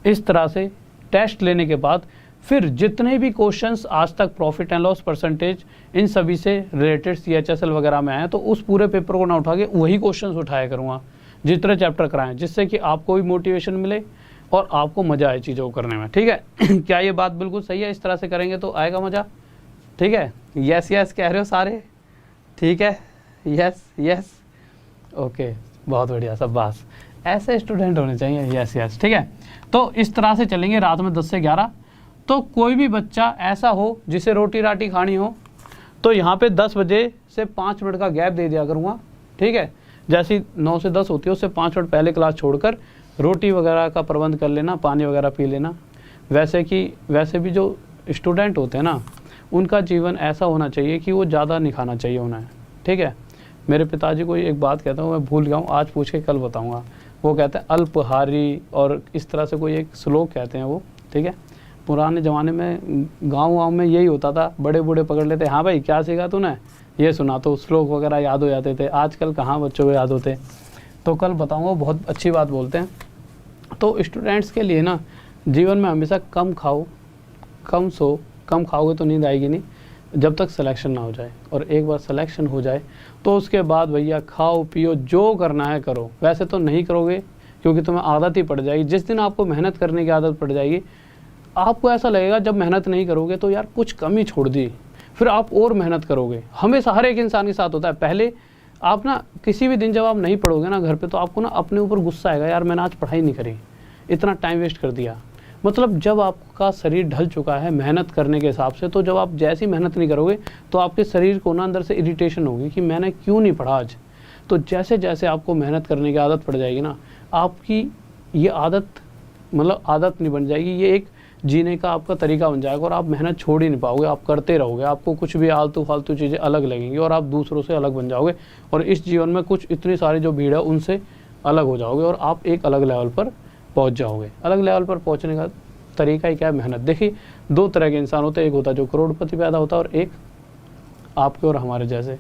इस तरह से टेस्ट लेने के बाद फिर जितने भी क्वेश्चंस आज तक profit and loss percentage in सभी से रिलेटेड CHSL वगैरह में आए, तो उस पूरे पेपर को ना उठा के वही क्वेश्चंस उठाया करूँगा जितने चैप्टर कराएं, जिससे कि आपको भी मोटिवेशन मिले और आपको मज़ा आए चीज़ों को करने में। ठीक है क्या ये बात बिल्कुल सही है? इस तरह से करेंगे तो आएगा मज़ा। ठीक है, यस यस कह रहे हो सारे? ठीक है, यस यस, ओके, बहुत बढ़िया, सब बात, ऐसे स्टूडेंट होने चाहिए, यस यस। ठीक है, तो इस तरह से चलेंगे रात में 10 से 11। तो कोई भी बच्चा ऐसा हो जिसे रोटी राटी खानी हो, तो यहाँ पे 10 बजे से 5 मिनट का गैप दे दिया करूँगा। ठीक है, जैसी 9 से 10 होती है उससे 5 मिनट पहले क्लास छोड़कर रोटी वगैरह का प्रबंध कर लेना, पानी वगैरह पी लेना। वैसे भी जो स्टूडेंट होते हैं ना, उनका जीवन ऐसा होना चाहिए कि वो ज़्यादा नहीं खाना चाहिए उन्हें। ठीक है, मेरे पिताजी को एक बात कहता हूँ, मैं भूल गया हूँ, आज पूछ के कल बताऊँगा। वो कहते हैं अल्पहारी, और इस तरह से कोई एक श्लोक कहते हैं वो। ठीक है, पुराने ज़माने में गाँव में यही होता था, बड़े बूढ़े पकड़ लेते, हाँ भाई क्या सीखा तूने, ये सुना, तो श्लोक वगैरह याद हो जाते थे। आजकल कहाँ बच्चों को याद होते, तो कल बताऊँगा, बहुत अच्छी बात बोलते हैं। तो स्टूडेंट्स के लिए ना, जीवन में हमेशा कम खाओ, कम सो, कम खाओगे तो नींद आएगी नहीं जब तक सिलेक्शन ना हो जाए, और एक बार सिलेक्शन हो जाए तो उसके बाद भैया खाओ पियो, जो करना है करो। वैसे तो नहीं करोगे क्योंकि तुम्हें आदत ही पड़ जाएगी। जिस दिन आपको मेहनत करने की आदत पड़ जाएगी, आपको ऐसा लगेगा जब मेहनत नहीं करोगे तो यार कुछ कमी छोड़ दी, फिर आप और मेहनत करोगे। हमेशा हर एक इंसान के साथ होता है। पहले आप ना किसी भी दिन जब आप नहीं पढ़ोगे ना घर पे, तो आपको ना अपने ऊपर गुस्सा आएगा, यार मैंने आज पढ़ाई नहीं करी, इतना टाइम वेस्ट कर दिया। मतलब जब आपका शरीर ढल चुका है मेहनत करने के हिसाब से, तो जब आप जैसी मेहनत नहीं करोगे तो आपके शरीर को ना अंदर से इरिटेशन होगी कि मैंने क्यों नहीं पढ़ा आज। तो जैसे जैसे आपको मेहनत करने की आदत पड़ जाएगी ना, आपकी ये आदत मतलब आदत नहीं बन जाएगी, ये एक जीने का आपका तरीका बन जाएगा और आप मेहनत छोड़ ही नहीं पाओगे, आप करते रहोगे। आपको कुछ भी आलतू फालतू चीज़ें अलग लगेंगी और आप दूसरों से अलग बन जाओगे और इस जीवन में कुछ इतनी सारी जो भीड़ है उनसे अलग हो जाओगे और आप एक अलग लेवल पर पहुंच जाओगे। अलग लेवल पर पहुंचने का तरीका ही क्या है? मेहनत। देखिए, दो तरह के इंसान होते हैं, एक होता है जो करोड़पति पैदा होता है और एक आपके और हमारे जैसे,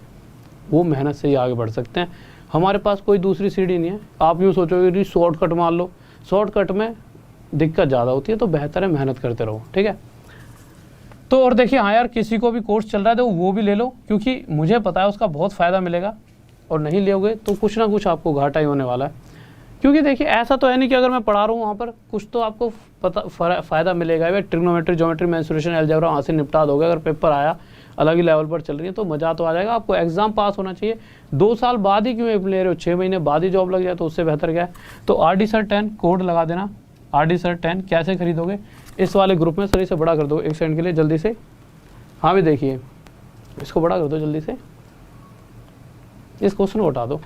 वो मेहनत से ही आगे बढ़ सकते हैं। हमारे पास कोई दूसरी सीढ़ी नहीं है। आप यूँ सोचोगे कि शॉर्टकट मान लो, शॉर्टकट में दिक्कत ज़्यादा होती है, तो बेहतर है मेहनत करते रहो, ठीक है। तो और देखिए, हाँ यार, किसी को भी कोर्स चल रहा है तो वो भी ले लो, क्योंकि मुझे पता है उसका बहुत फ़ायदा मिलेगा, और नहीं लोगे तो कुछ ना कुछ आपको घाटा ही होने वाला है। क्योंकि देखिए, ऐसा तो है नहीं कि अगर मैं पढ़ा रहा हूँ वहाँ पर कुछ तो आपको पता फ़ायदा मिलेगा। भाई ट्रिग्नोमेट्री, ज्योमेट्री, मेंसुरेशन, अलजेब्रा वहाँ से निपटा दोगे। अगर पेपर आया अलग ही लेवल पर चल रही है तो मज़ा तो आ जाएगा। आपको एग्ज़ाम पास होना चाहिए। 2 साल बाद ही क्यों ले रहे हो, 6 महीने बाद ही जॉब लग जाए तो उससे बेहतर क्या है। तो RD Sir 10 कोड लगा देना। RD Sir 10 कैसे खरीदोगे? इस वाले ग्रुप में। सर इसे बड़ा कर दो 1 सेकंड के लिए जल्दी से। हाँ भी देखिए, इसको बड़ा कर दो जल्दी से, इस क्वेश्चन को हटा दो।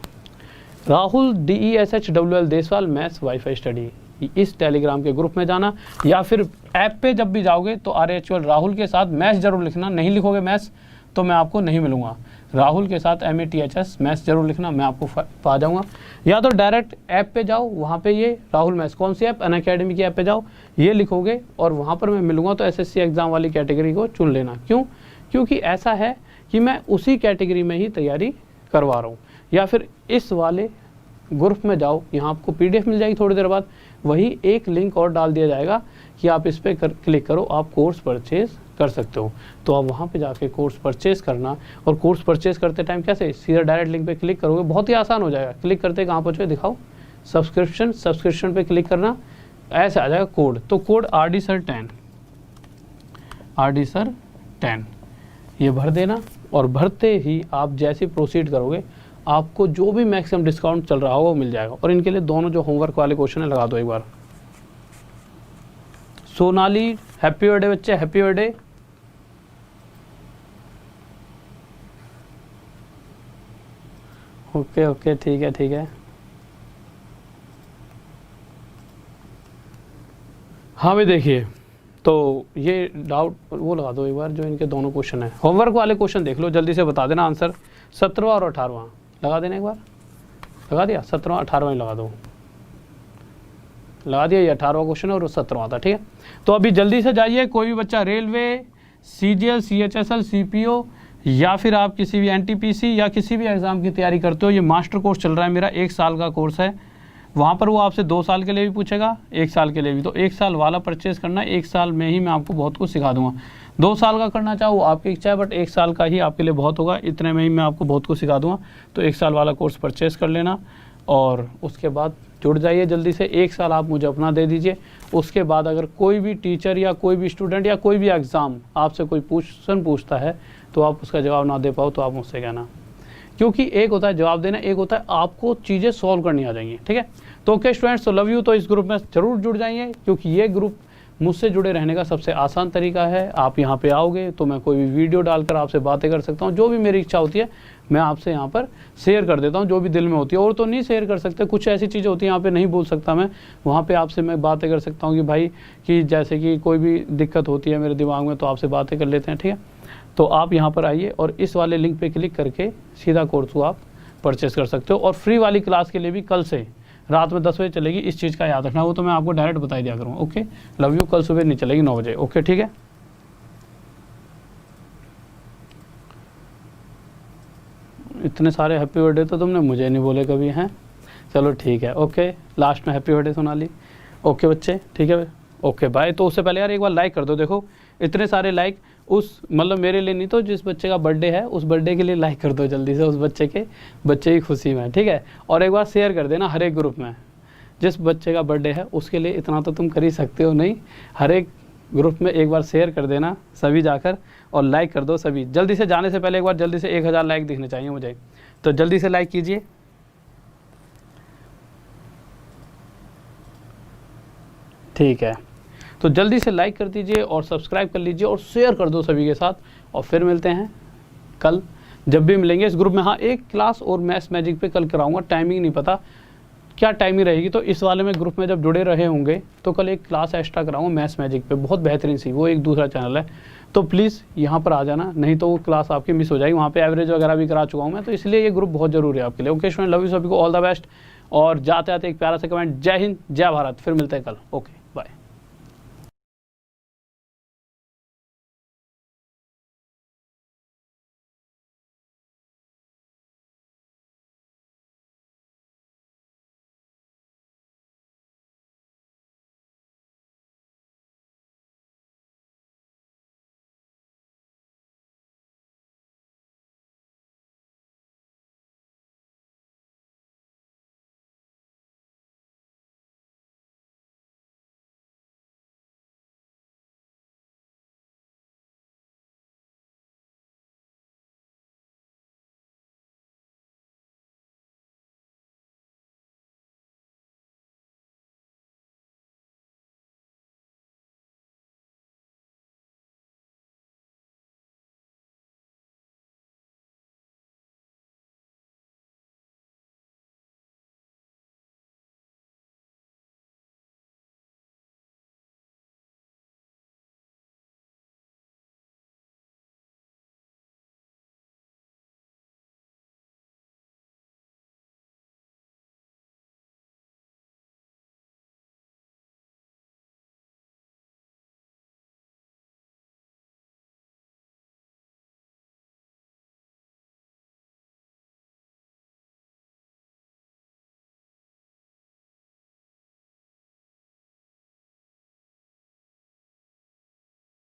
Rahul DESHWL Deswal maths wifi study, इस टेलीग्राम के ग्रुप में जाना, या फिर ऐप पे जब भी जाओगे तो RHL राहुल के साथ मैथ्स जरूर लिखना। नहीं लिखोगे मैथ्स तो मैं आपको नहीं मिलूंगा। राहुल के साथ MATHS मैथ्स जरूर लिखना, मैं आपको पा जाऊंगा। या तो डायरेक्ट ऐप पे जाओ, वहाँ पे ये राहुल मैथ्स, कौन सी ऐप? अनअकैडमी की ऐप पे जाओ, ये लिखोगे और वहाँ पर मैं मिलूंगा। तो SSC एग्ज़ाम वाली कैटेगरी को चुन लेना। क्यों? क्योंकि ऐसा है कि मैं उसी कैटेगरी में ही तैयारी करवा रहा हूँ। या फिर इस वाले ग्रुप में जाओ, यहाँ आपको PDF मिल जाएगी थोड़ी देर बाद, वही एक लिंक और डाल दिया जाएगा कि आप इस पर क्लिक करो, आप कोर्स परचेज कर सकते हो। तो आप वहाँ पे जाके कोर्स परचेज करना, और कोर्स परचेज करते टाइम कैसे? सीधा डायरेक्ट लिंक पे क्लिक करोगे, बहुत ही आसान हो जाएगा। क्लिक करते कहाँ पहुँचोगे दिखाओ, सब्सक्रिप्शन पे क्लिक करना, ऐसे आ जाएगा कोड। तो कोड RD Sir 10 ये भर देना, और भरते ही आप जैसे प्रोसीड करोगे आपको जो भी मैक्सिमम डिस्काउंट चल रहा होगा वो मिल जाएगा। और इनके लिए दोनों जो होमवर्क वाले क्वेश्चन है लगा दो एक बार। सोनाली, हैप्पी बर्थडे बच्चे, हैप्पी बर्थडे। ओके ठीक है। हाँ भाई देखिए, तो ये डाउट वो लगा दो एक बार, जो इनके दोनों क्वेश्चन है। होमवर्क वाले क्वेश्चन देख लो, जल्दी से बता देना आंसर। 17वां और 18वां लगा देना एक बार। लगा दिया? 17वां 18वां लगा दो। लगा दिया? ये 18वां क्वेश्चन है और 17वां था, ठीक है। तो अभी जल्दी से जाइए, कोई भी बच्चा रेलवे, CGL, CHSL, CPO, या फिर आप किसी भी NTPC या किसी भी एग्ज़ाम की तैयारी करते हो, ये मास्टर कोर्स चल रहा है मेरा, 1 साल का कोर्स है। वहाँ पर वो आपसे 2 साल के लिए भी पूछेगा, 1 साल के लिए भी। तो 1 साल वाला परचेज़ करना, 1 साल में ही मैं आपको बहुत कुछ सिखा दूंगा। 2 साल का करना चाहो वो आपकी इच्छा है, बट 1 साल का ही आपके लिए बहुत होगा, इतने में ही मैं आपको बहुत कुछ सिखा दूंगा। तो 1 साल वाला कोर्स परचेज़ कर लेना, और उसके बाद जुड़ जाइए जल्दी से। 1 साल आप मुझे अपना दे दीजिए। उसके बाद अगर कोई भी टीचर या कोई भी स्टूडेंट या कोई भी एग्ज़ाम आपसे कोई क्वेश्चन पूछता है तो आप उसका जवाब ना दे पाओ तो आप मुझसे कहना। क्योंकि एक होता है जवाब देना, एक होता है आपको चीज़ें सॉल्व करनी आ जाएंगी, ठीक है। तो ओके स्टूडेंट्स, तो लव यू। तो इस ग्रुप में ज़रूर जुड़ जाइए, क्योंकि ये ग्रुप मुझसे जुड़े रहने का सबसे आसान तरीका है। आप यहाँ पे आओगे तो मैं कोई भी वीडियो डालकर आपसे बातें कर सकता हूँ। जो भी मेरी इच्छा होती है मैं आपसे यहाँ पर शेयर कर देता हूँ, जो भी दिल में होती है। और तो नहीं शेयर कर सकते, कुछ ऐसी चीज़ें होती हैं यहाँ पे नहीं बोल सकता मैं, वहाँ पे आपसे मैं बातें कर सकता हूँ कि भाई कि जैसे कि कोई भी दिक्कत होती है मेरे दिमाग में तो आपसे बातें कर लेते हैं, ठीक है। तो आप यहाँ पर आइए और इस वाले लिंक पर क्लिक करके सीधा कोर्स को आप परचेस कर सकते हो। और फ्री वाली क्लास के लिए भी कल से रात में 10 बजे चलेगी, इस चीज़ का याद रखना। वो तो मैं आपको डायरेक्ट बता दिया करूँगा। Okay, love you. कल सुबह नहीं चलेगी 9 बजे। ओके, ठीक है। इतने सारे हैप्पी बर्थडे तो तुमने मुझे नहीं बोले कभी, हैं। चलो ठीक है, ओके। लास्ट में हैप्पी बर्थडे सोनाली। ओके बच्चे, ठीक है। Okay bye. तो उससे पहले यार एक बार लाइक कर दो। देखो इतने सारे लाइक, उस मतलब मेरे लिए नहीं तो जिस बच्चे का बर्थडे है उस बर्थडे के लिए लाइक कर दो जल्दी से, उस बच्चे की खुशी में, ठीक है। और एक बार शेयर कर देना हर एक ग्रुप में, जिस बच्चे का बर्थडे है उसके लिए। इतना तो तुम कर ही सकते हो, नहीं, हर एक ग्रुप में एक बार शेयर कर देना सभी जाकर, और लाइक कर दो सभी। जल्दी से जाने से पहले एक बार जल्दी से 1000 लाइक दिखने चाहिए मुझे, तो जल्दी से लाइक कीजिए। ठीक है, तो जल्दी से लाइक कर दीजिए और सब्सक्राइब कर लीजिए और शेयर कर दो सभी के साथ। और फिर मिलते हैं कल, जब भी मिलेंगे इस ग्रुप में। हाँ, एक क्लास और मैथ्स मैजिक पे कल कराऊंगा, टाइमिंग नहीं पता क्या टाइमिंग रहेगी, तो इस वाले में ग्रुप में जब जुड़े रहे होंगे तो कल एक क्लास एक्स्ट्रा कराऊंगा मैथ्स मैजिक पे, बहुत बेहतरीन सी, वो एक दूसरा चैनल है, तो प्लीज़ यहाँ पर आ जाना, नहीं तो वो क्लास आपकी मिस हो जाएगी। वहाँ पे एवरेज वगैरह भी करा चुका हूँ मैं, तो इसलिए ये ग्रुप बहुत ज़रूरी है आपके लिए। ओके स्टूडेंट, लव यू सभी को, ऑल द बेस्ट। और जाते जाते एक प्यारा सा कमेंट, जय हिंद जय भारत। फिर मिलते हैं कल। ओके।